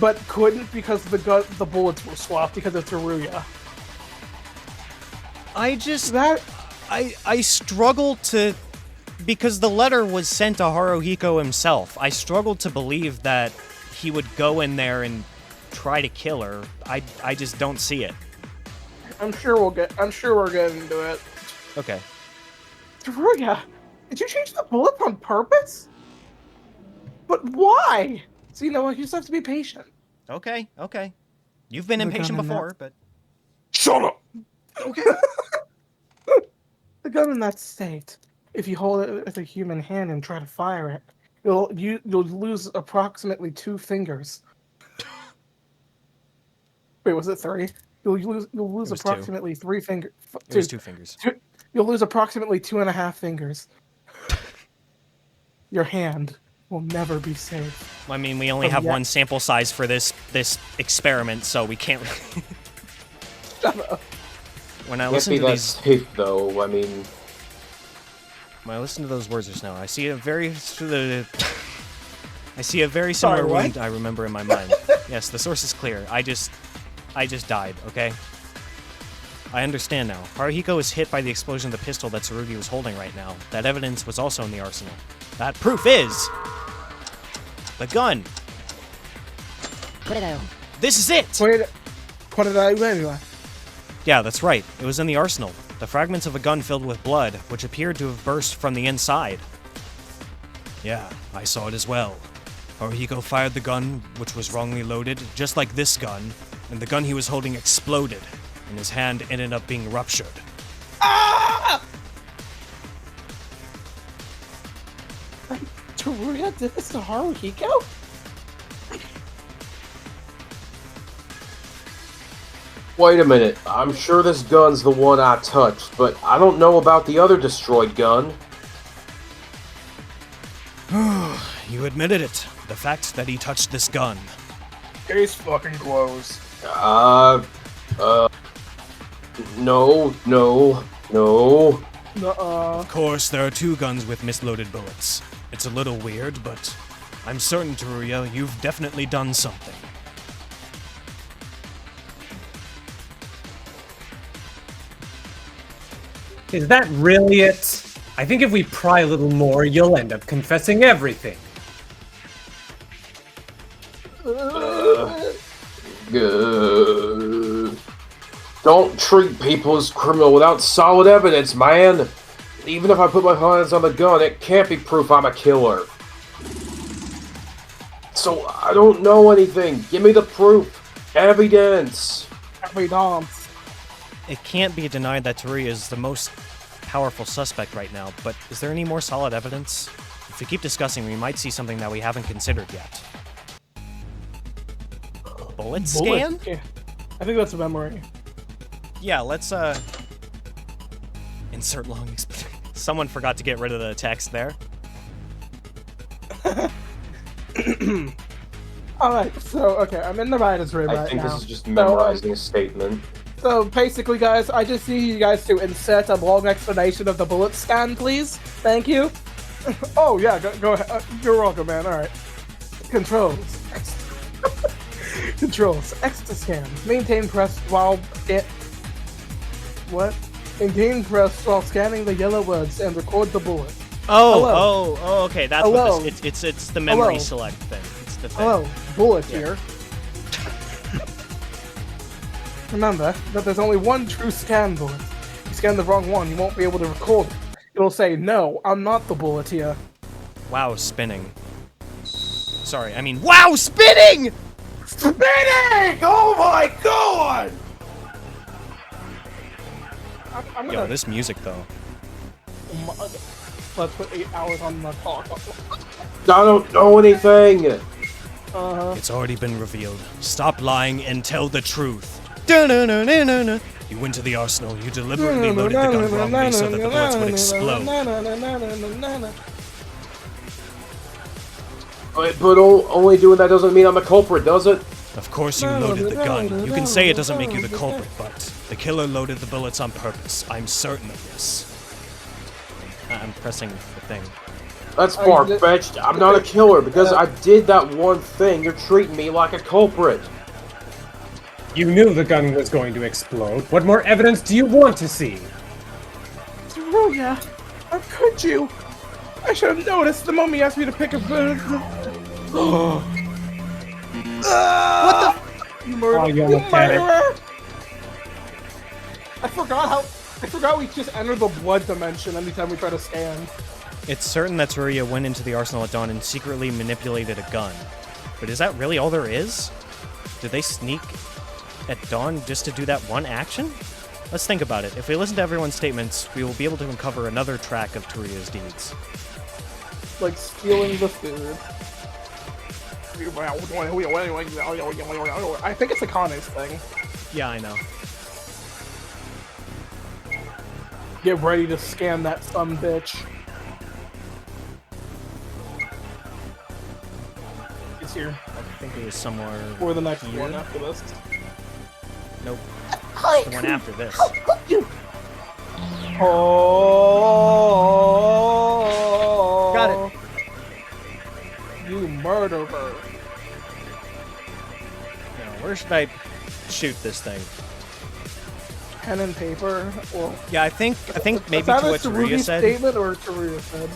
but couldn't because the bullets were swapped because of Teruya. I struggle to, because the letter was sent to Haruhiko himself. I struggle to believe that he would go in there and try to kill her. I just don't see it. I'm sure we're getting into it. Okay. Teruya, did you change the bullets on purpose? But why? So you know what? You just have to be patient. Okay. You've been impatient before, but... Shut up! Okay. The gun in that state, if you hold it with a human hand and try to fire it, you'll lose approximately 2 fingers. Wait, was it 3? You'll lose approximately 3 fingers. It was 2 fingers. You'll lose approximately 2.5 fingers. Your hand will never be safe. I mean, we only have one sample size for this experiment, so we can't... Shut up. When I Can't listen be to that these... safe, though. I mean... When I listen to those words just now, I see a very similar wound I remember in my mind. Yes, the source is clear. I just died, okay? I understand now. Haruhiko was hit by the explosion of the pistol that Tsurugi was holding right now. That evidence was also in the arsenal. That proof is... the gun! This is it! Yeah, that's right. It was in the arsenal. The fragments of a gun filled with blood, which appeared to have burst from the inside. Yeah, I saw it as well. Haruhiko fired the gun, which was wrongly loaded, just like this gun, and the gun he was holding exploded, and his hand ended up being ruptured. Ah! Teruya did this to Haruhiko? Wait a minute, I'm sure this gun's the one I touched, but I don't know about the other destroyed gun. You admitted it. The fact that he touched this gun. Case fucking closed. No. Of course, there are 2 guns with misloaded bullets. It's a little weird, but I'm certain, Teruya, you've definitely done something. Is that really it? I think if we pry a little more, you'll end up confessing everything. Don't treat people as criminal without solid evidence, man! Even if I put my hands on the gun, it can't be proof I'm a killer. So, I don't know anything. Give me the proof. Evidence. Evidence. It can't be denied that Teruya is the most powerful suspect right now, but is there any more solid evidence? If we keep discussing, we might see something that we haven't considered yet. Bullet scan? Yeah. I think that's a memory. Yeah, let's, insert long explanation. Someone forgot to get rid of the text there. Alright, so, okay, I'm in the writer's room right now. I think this is just memorizing a statement. So, basically, guys, I just need you guys to insert a long explanation of the bullet scan, please. Thank you. Oh, yeah, go ahead. You're welcome, man. Alright. Controls. Controls. Extra scan. Maintain press while... What? Maintain press while scanning the yellow words and record the bullet. Oh, okay, that's Hello. what this... It's the memory Hello. select thing. It's the thing. Hello, bullet here. Remember that there's only one true scan bullet. If you scan the wrong one, you won't be able to record it. It'll say, no, I'm not the bullet here. Wow, spinning. Sorry, I mean, wow, spinning! Spinning! Oh my god! I'm Yo, gonna... this music, though. Let's put 8 hours on the clock. I don't know anything! It's already been revealed. Stop lying and tell the truth. Da-na-na-na-na-na. You went to the arsenal. You deliberately loaded the gun wrongly so that the bullets would explode. But only doing that doesn't mean I'm a culprit, does it? Of course you loaded the gun. You can say it doesn't make you the culprit, but the killer loaded the bullets on purpose. I'm certain of this. I'm pressing the thing. That's far-fetched. I'm not a killer because I did that one thing. You're treating me like a culprit. You knew the gun was going to explode. What more evidence do you want to see? Teruya, how could you? I should have noticed the moment you asked me to pick a... What the? You murderer! I forgot we just entered the blood dimension anytime we try to scan. It's certain that Teruya went into the arsenal at dawn and secretly manipulated a gun. But is that really all there is? Did they sneak at dawn just to do that one action? Let's think about it. If we listen to everyone's statements, we will be able to uncover another track of Teruya's deeds. Like stealing the food. I think it's Akane's thing. Yeah, I know. Get ready to scan that sumbitch. It's here. I think it was somewhere Or the next here. one after this. Nope. The one after this. Oh! Got it. You murderer. Now, where should I shoot this thing? Pen and paper. Well, Yeah, I think maybe is that to a what Teruya Tsurugi said. statement or Teruya said?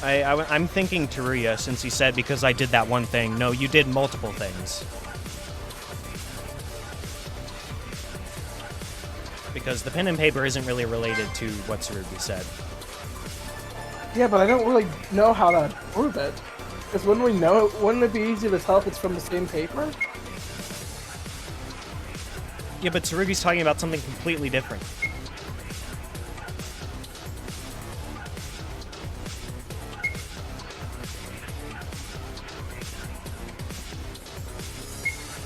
I'm thinking Teruya, since he said because I did that one thing. No, you did multiple things. Because the pen and paper isn't really related to what Tsurugi said. Yeah, but I don't really know how to prove it. Because when we know it, wouldn't it be easy to tell if it's from the same paper? Yeah, but Tsurugi's talking about something completely different.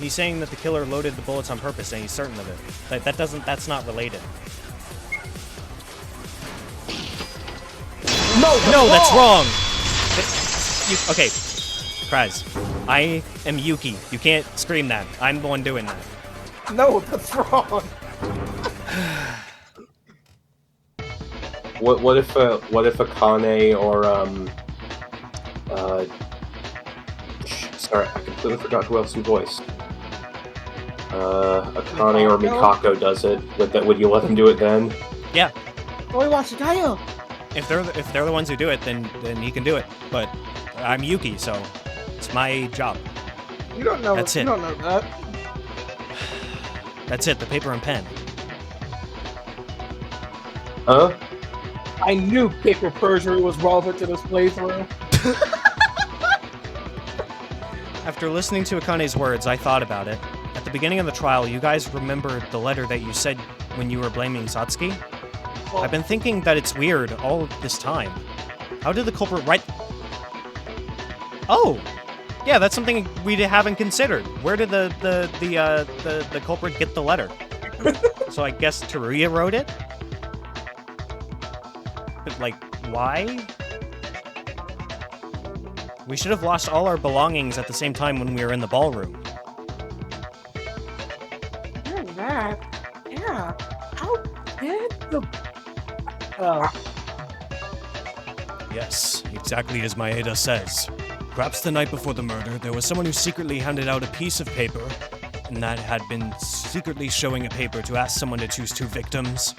He's saying that the killer loaded the bullets on purpose, and he's certain of it. That's not related. No, that's wrong! Okay, Craz, I am Yuki. You can't scream that. I'm the one doing that. No, that's wrong. What if Akane or sorry, I completely forgot who else you voiced. Akane or Mikako does it. Would you let them do it then? Yeah. If If they're the ones who do it, then he can do it. But I'm Yuki, so it's my job. you don't know. That's You it. don't know that. That's it. The paper and pen. Huh? I knew paper perjury was relevant to this playthrough. After listening to Akane's words, I thought about it. At the beginning of the trial, you guys remembered the letter that you said when you were blaming Satsuki? Well, I've been thinking that it's weird all this time. How did the culprit write... Oh! Yeah, that's something we haven't considered. Where did the culprit get the letter? So I guess Teruya wrote it? But, like, why? We should have lost all our belongings at the same time when we were in the ballroom. Hearing that, yeah. How did the... Oh. Yes, exactly as Maeda says. Perhaps the night before the murder, there was someone who secretly handed out a piece of paper, and that had been secretly showing a paper to ask someone to choose two victims.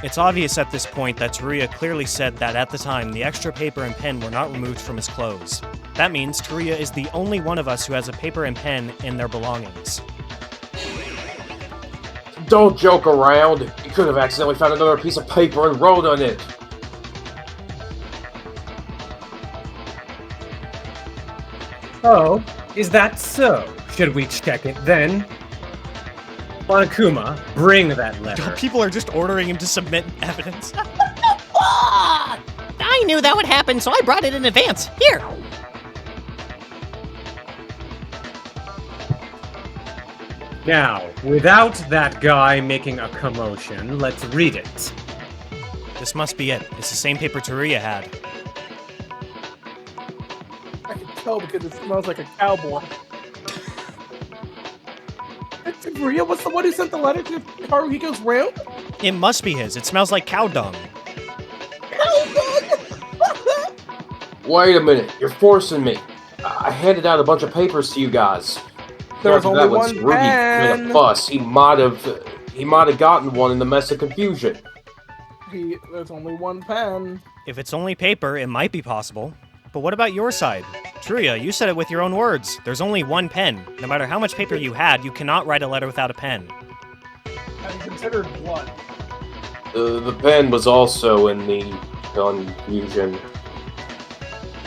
It's obvious at this point that Teruya clearly said that at the time, the extra paper and pen were not removed from his clothes. That means Teruya is the only one of us who has a paper and pen in their belongings. Don't joke around. You could have accidentally found another piece of paper and wrote on it. Oh, is that so? Should we check it then? Monokuma, bring that letter. People are just ordering him to submit evidence. I knew that would happen, so I brought it in advance. Here. Now, without that guy making a commotion, let's read it. This must be it. It's the same paper Teruya had. I can tell because it smells like a cowboy. Teruya was the one who sent the letter to Haruhiko's room? It must be his. It smells like cow dung. Wait a minute, you're forcing me. I handed out a bunch of papers to you guys. There was only After that, when one Tsurugi made pen. a fuss. He might have gotten one in the mess of confusion. There's only one pen. If it's only paper, it might be possible. But what about your side? Teruya, you said it with your own words. There's only one pen. No matter how much paper you had, you cannot write a letter without a pen. Have you considered what? The pen was also in the confusion.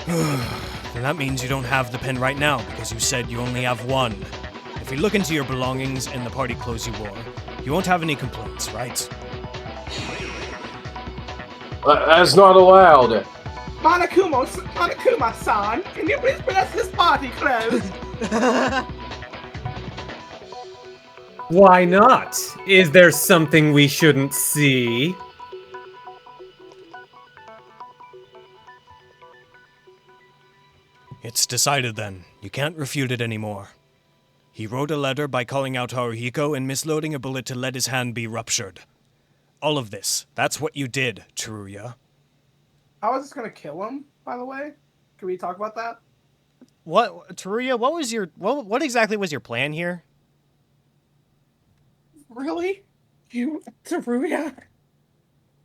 Then that means you don't have the pen right now, because you said you only have one. If we look into your belongings and the party clothes you wore, you won't have any complaints, right? That's not allowed. Monokuma-san, can you please bring us his party clothes? Why not? Is there something we shouldn't see? It's decided then. You can't refute it anymore. He wrote a letter by calling out Haruhiko and misloading a bullet to let his hand be ruptured. All of this, that's what you did, Teruya. How is this gonna kill him, by the way? Can we talk about that? What, Teruya, what exactly was your plan here? Really? You, Teruya?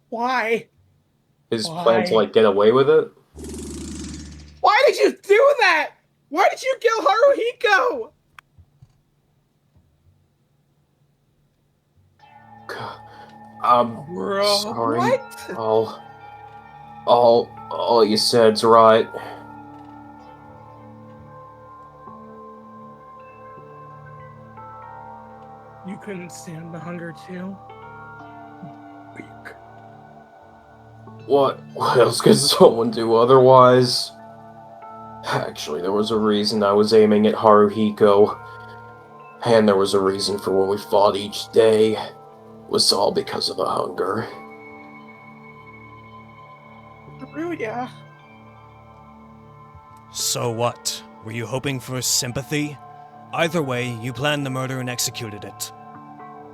Why? His plan to, like, get away with it? Why did you do that? Why did you kill Haruhiko? I'm Bro, sorry. what? All you said's right. You couldn't stand the hunger too? Weak. What else could someone do otherwise? Actually, there was a reason I was aiming at Haruhiko. And there was a reason for when we fought each day. It was all because of the hunger. Teruya. So what? Were you hoping for sympathy? Either way, you planned the murder and executed it.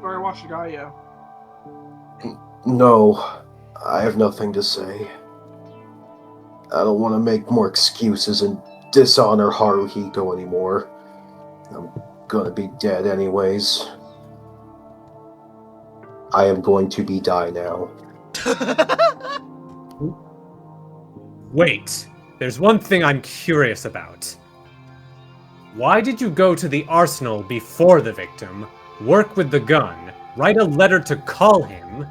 Sorry, Washigaya. No, I have nothing to say. I don't want to make more excuses and dishonor Haruhiko anymore. I'm gonna be dead anyways. I am going to die now. Wait, there's one thing I'm curious about. Why did you go to the arsenal before the victim, work with the gun, write a letter to call him,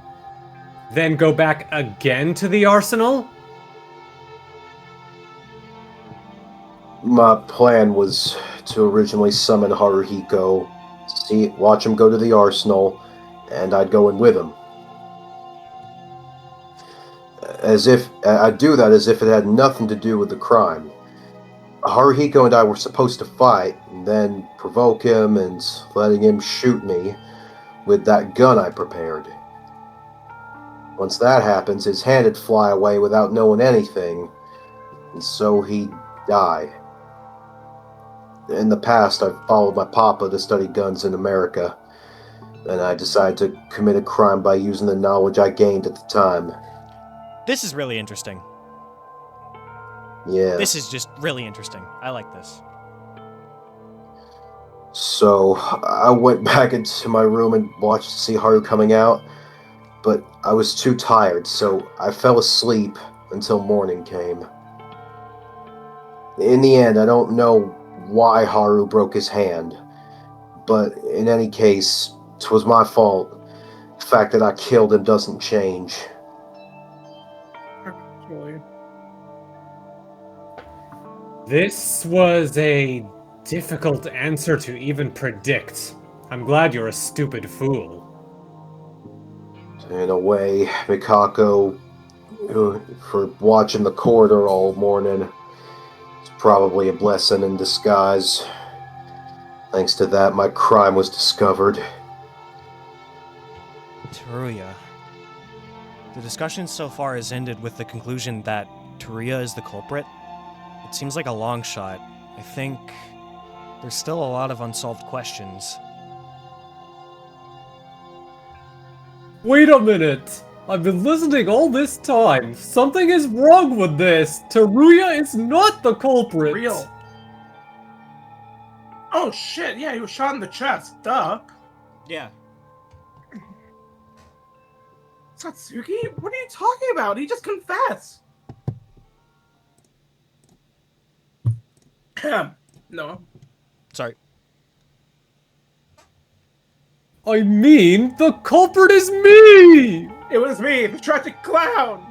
then go back again to the arsenal? My plan was to originally summon Haruhiko, watch him go to the arsenal, and I'd go in with him. I'd do that as if it had nothing to do with the crime. Haruhiko and I were supposed to fight, and then provoke him and letting him shoot me with that gun I prepared. Once that happens, his hand would fly away without knowing anything, and so he'd die. In the past, I've followed my papa to study guns in America, and I decided to commit a crime by using the knowledge I gained at the time. This is really interesting. Yeah. This is just really interesting. I like this. So, I went back into my room and watched to see Haru coming out, but I was too tired, so I fell asleep until morning came. In the end, I don't know why Haru broke his hand, but in any case, 'twas my fault. The fact that I killed him doesn't change. Actually. This was a difficult answer to even predict. I'm glad you're a stupid fool. In a way, Mikako, for watching the corridor all morning, it's probably a blessing in disguise. Thanks to that, my crime was discovered. Teruya. The discussion so far has ended with the conclusion that Teruya is the culprit. It seems like a long shot. I think there's still a lot of unsolved questions. Wait a minute! I've been listening all this time. Something is wrong with this. Teruya is not the culprit. Real. Oh shit, yeah, he was shot in the chest. Duh. Yeah. Satsuki? What are you talking about? He just confessed. No. Sorry. I mean, the culprit is me! It was me, the tragic clown!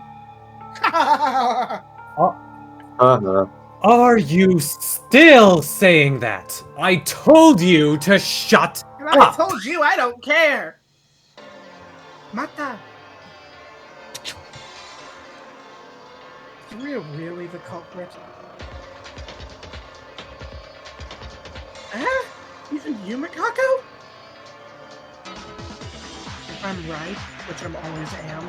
Are you still saying that? I told you to shut I up! told you I don't care! Mata! Is Teruya really the culprit? Huh? Even you, Mikako? If I'm right, which I always am,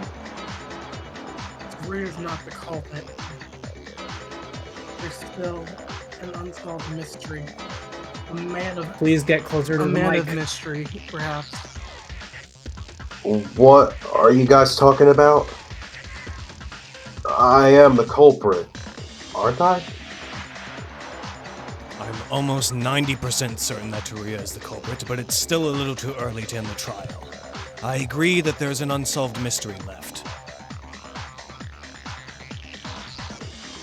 Teruya's not the culprit. There's still an unsolved mystery. A man of Please get closer to a the man mic. of mystery, perhaps. What are you guys talking about? I am the culprit, aren't I? I'm almost 90% certain that Teruya is the culprit, but it's still a little too early to end the trial. I agree that there's an unsolved mystery left.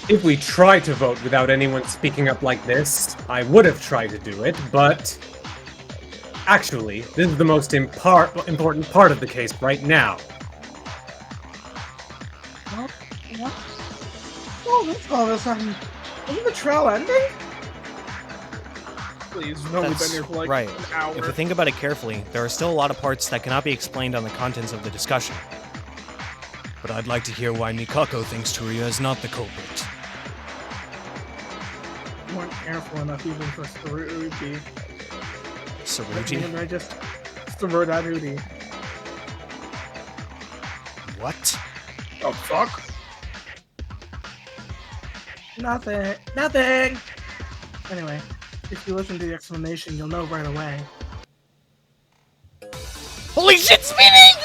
If we try to vote without anyone speaking up like this, I would have tried to do it, but... Actually, this is the most important part of the case right now. What? Oh, that's all of a sudden. Isn't the trial ending? Please, we've only been here for like right. an hour. If you think about it carefully, there are still a lot of parts that cannot be explained on the contents of the discussion. But I'd like to hear why Mikako thinks Teruya is not the culprit. You weren't careful enough even for Tsurugi. Tsurugi? And I just Tsurugi. What? The fuck? Nothing! Anyway, if you listen to the explanation, you'll know right away. Holy shit, spinning!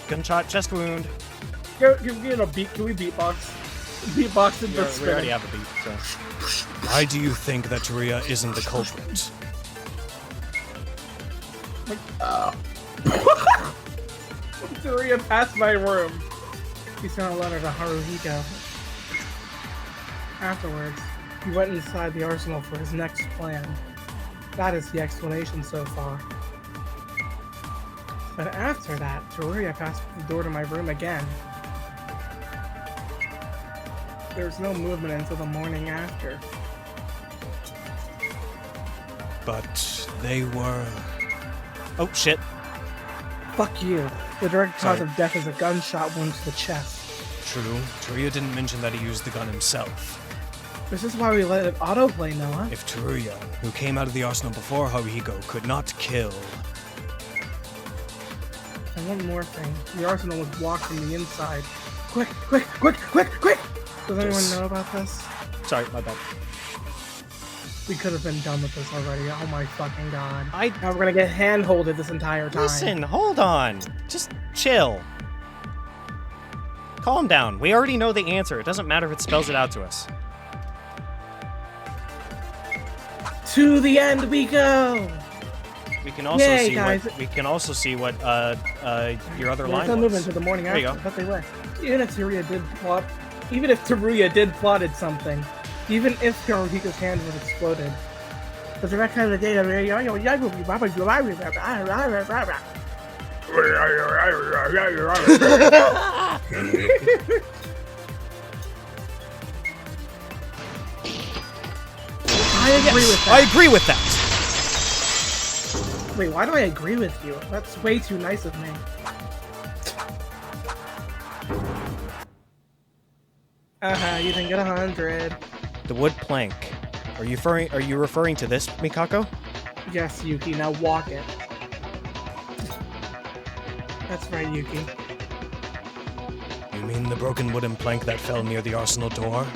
Gunshot, chest wound. Give me a beat. Can we beatbox? Beatbox in the We already spinning. have a beat, so... Why do you think that Teruya isn't the culprit? Teruya passed my room. He sent a letter to Haruhiko. Afterwards, he went inside the arsenal for his next plan. That is the explanation so far. But after that, Teruya passed the door to my room again. There's no movement until the morning after. But they were... Oh, shit. Fuck you. The direct cause Sorry. of death is a gunshot wound to the chest. True, Teruya didn't mention that he used the gun himself. This is why we let it autoplay, Noah. If Teruya, who came out of the arsenal before Haruhiko, could not kill... And one more thing. The arsenal was blocked from the inside. Quick! Does anyone Yes. know about this? Sorry, my bad. We could have been done with this already. Oh my fucking god. I... Now we're gonna get hand-holded this entire time. Listen, hold on. Just chill. Calm down. We already know the answer. It doesn't matter if it spells it out to us. To the end we go! We can also Yay, see guys. what your other There's line no was. movement to the morning There you after, go. but they were. Even if Teruya did plotted something, even if Haruhiko's hand was exploded, the direct kind of data I agree with I that. agree with that! Wait, why do I agree with you? That's way too nice of me. You didn't get 100. The wood plank. Are you referring to this, Mikako? Yes, Yuki, now walk it. That's right, Yuki. You mean the broken wooden plank that fell near the arsenal door?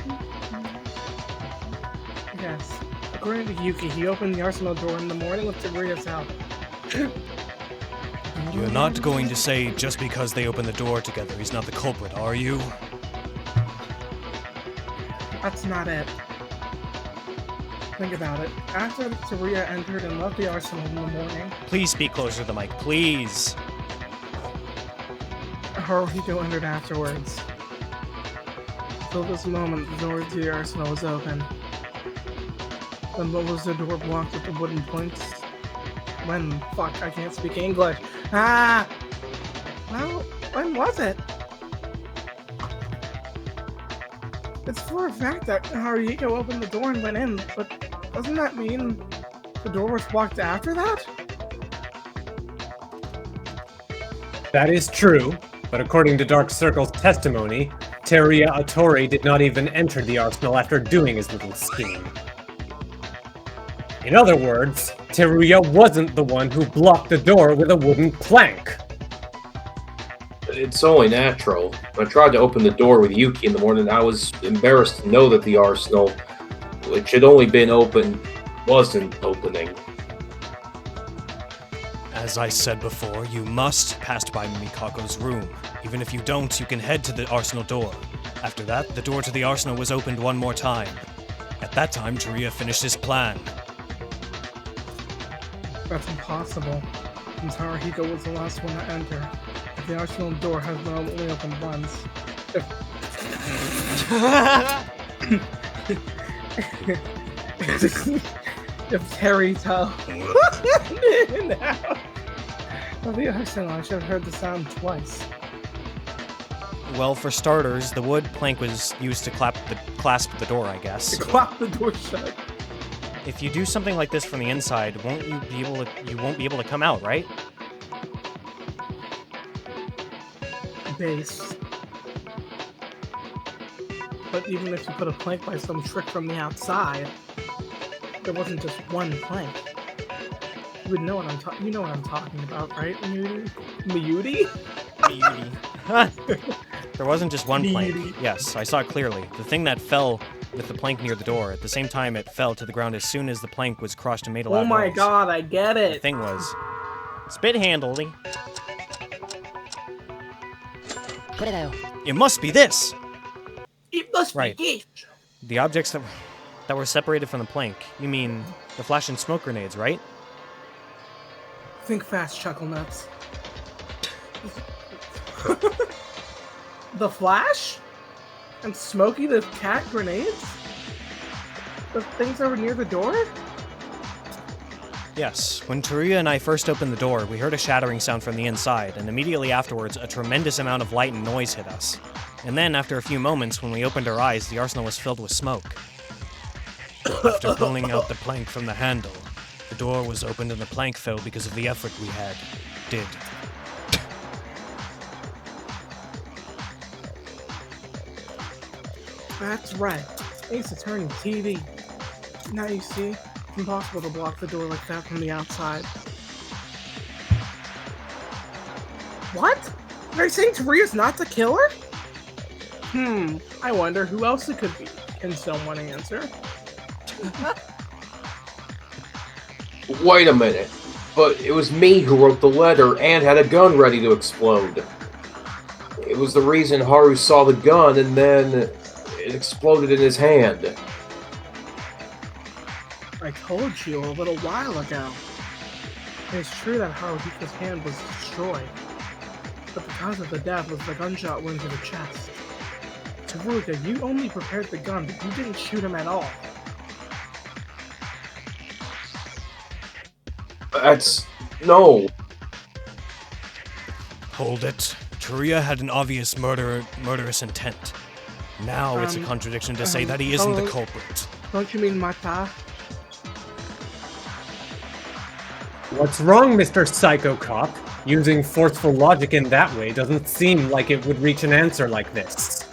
Yes. According to Yuki, he opened the arsenal door in the morning with Teruya's help. You're not going to say just because they opened the door together he's not the culprit, are you? That's not it. Think about it. After Teruya entered and left the arsenal in the morning, Please speak closer to the mic, please. Haruhiko entered afterwards. Till this moment, the door to the arsenal was open. Then what was the door blocked with the wooden planks? When? Fuck, I can't speak English. Ah! Well, when was it? It's for a fact that Haruhiko opened the door and went in, but doesn't that mean the door was blocked after that? That is true, but according to Dark Circle's testimony, Teruya Otori did not even enter the arsenal after doing his little scheme. In other words, Teruya wasn't the one who blocked the door with a wooden plank. It's only natural. When I tried to open the door with Yuki in the morning, I was embarrassed to know that the arsenal, which had only been open, wasn't opening. As I said before, you must pass by Mikako's room. Even if you don't, you can head to the arsenal door. After that, the door to the arsenal was opened one more time. At that time, Teruya finished his plan. That's impossible, since Haruhiko was the last one to enter. If the arsenal door has been only opened once. If Terry told of the arsenal, I should have heard the sound twice. Well, for starters, the wood plank was used to clasp the door, I guess. To clap the door shut. If you do something like this from the inside, you won't be able to come out, right? Base. But even if you put a plank by some trick from the outside, there wasn't just one plank. You would know what you know what I'm talking about, right, Miyuti? There wasn't just one plank. Miyuti. Yes, I saw it clearly. The thing that fell with the plank near the door, at the same time it fell to the ground as soon as the plank was crushed and made a loud Oh my noise. god, I get The it! thing was, spit handily. It must be this! It must Right. be it! The objects that were separated from the plank. You mean the flash and smoke grenades, right? Think fast, Chuckle Nuts. The Flash? And Smokey the cat grenades? The things that were near the door? Yes. When Teruya and I first opened the door, we heard a shattering sound from the inside, and immediately afterwards, a tremendous amount of light and noise hit us. And then, after a few moments, when we opened our eyes, the arsenal was filled with smoke. After pulling out the plank from the handle, the door was opened and the plank fell because of the effort we did. That's right. Ace Attorney TV. Now you see, it's impossible to block the door like that from the outside. What? Are they saying Teruya's not the killer? I wonder who else it could be. Can someone answer? Wait a minute. But it was me who wrote the letter and had a gun ready to explode. It was the reason Haru saw the gun and then it exploded in his hand. I told you a little while ago. It's true that Haruhiko's hand was destroyed, but the cause of the death was the gunshot wound to the chest. Teruya, you only prepared the gun, but you didn't shoot him at all. No. Hold it. Teruya had an obvious murderous intent. Now it's a contradiction to say that he isn't the culprit. Don't you mean Mata? What's wrong, Mr. Psycho Cop? Using forceful logic in that way doesn't seem like it would reach an answer like this.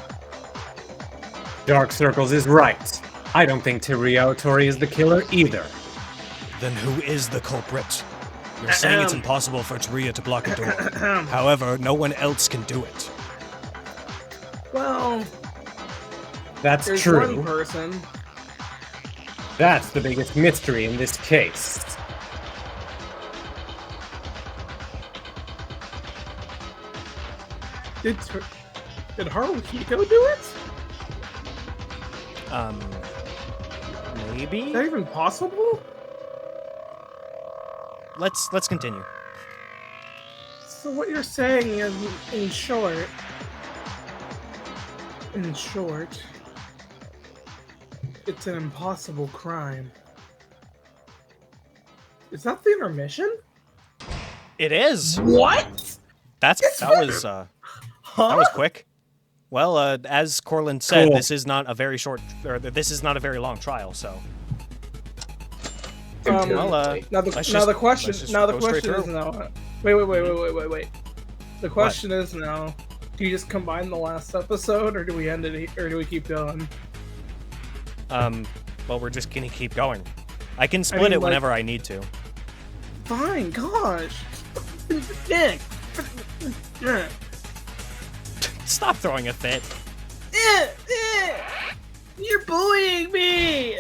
Dark Circles is right. I don't think Teruya Otori is the killer either. Then who is the culprit? You're saying it's impossible for Teruya to block a door. However, no one else can do it. Well, That's there's true. one person. That's the biggest mystery in this case. Did Haruhiko do it? Maybe? Is that even possible? Let's continue. So what you're saying is, in short, it's an impossible crime. Is that the intermission? It is. What? That was quick. Well, as Korlin said, Cool. this is not a very very long trial, so. Now let's the just question go is straight through. now. Wait. The question is now: do you just combine the last episode, or do we end it, or do we keep going? Well, we're just gonna keep going. I can split it whenever I need to. Fine, gosh. Nick. Stop throwing a fit. You're bullying me.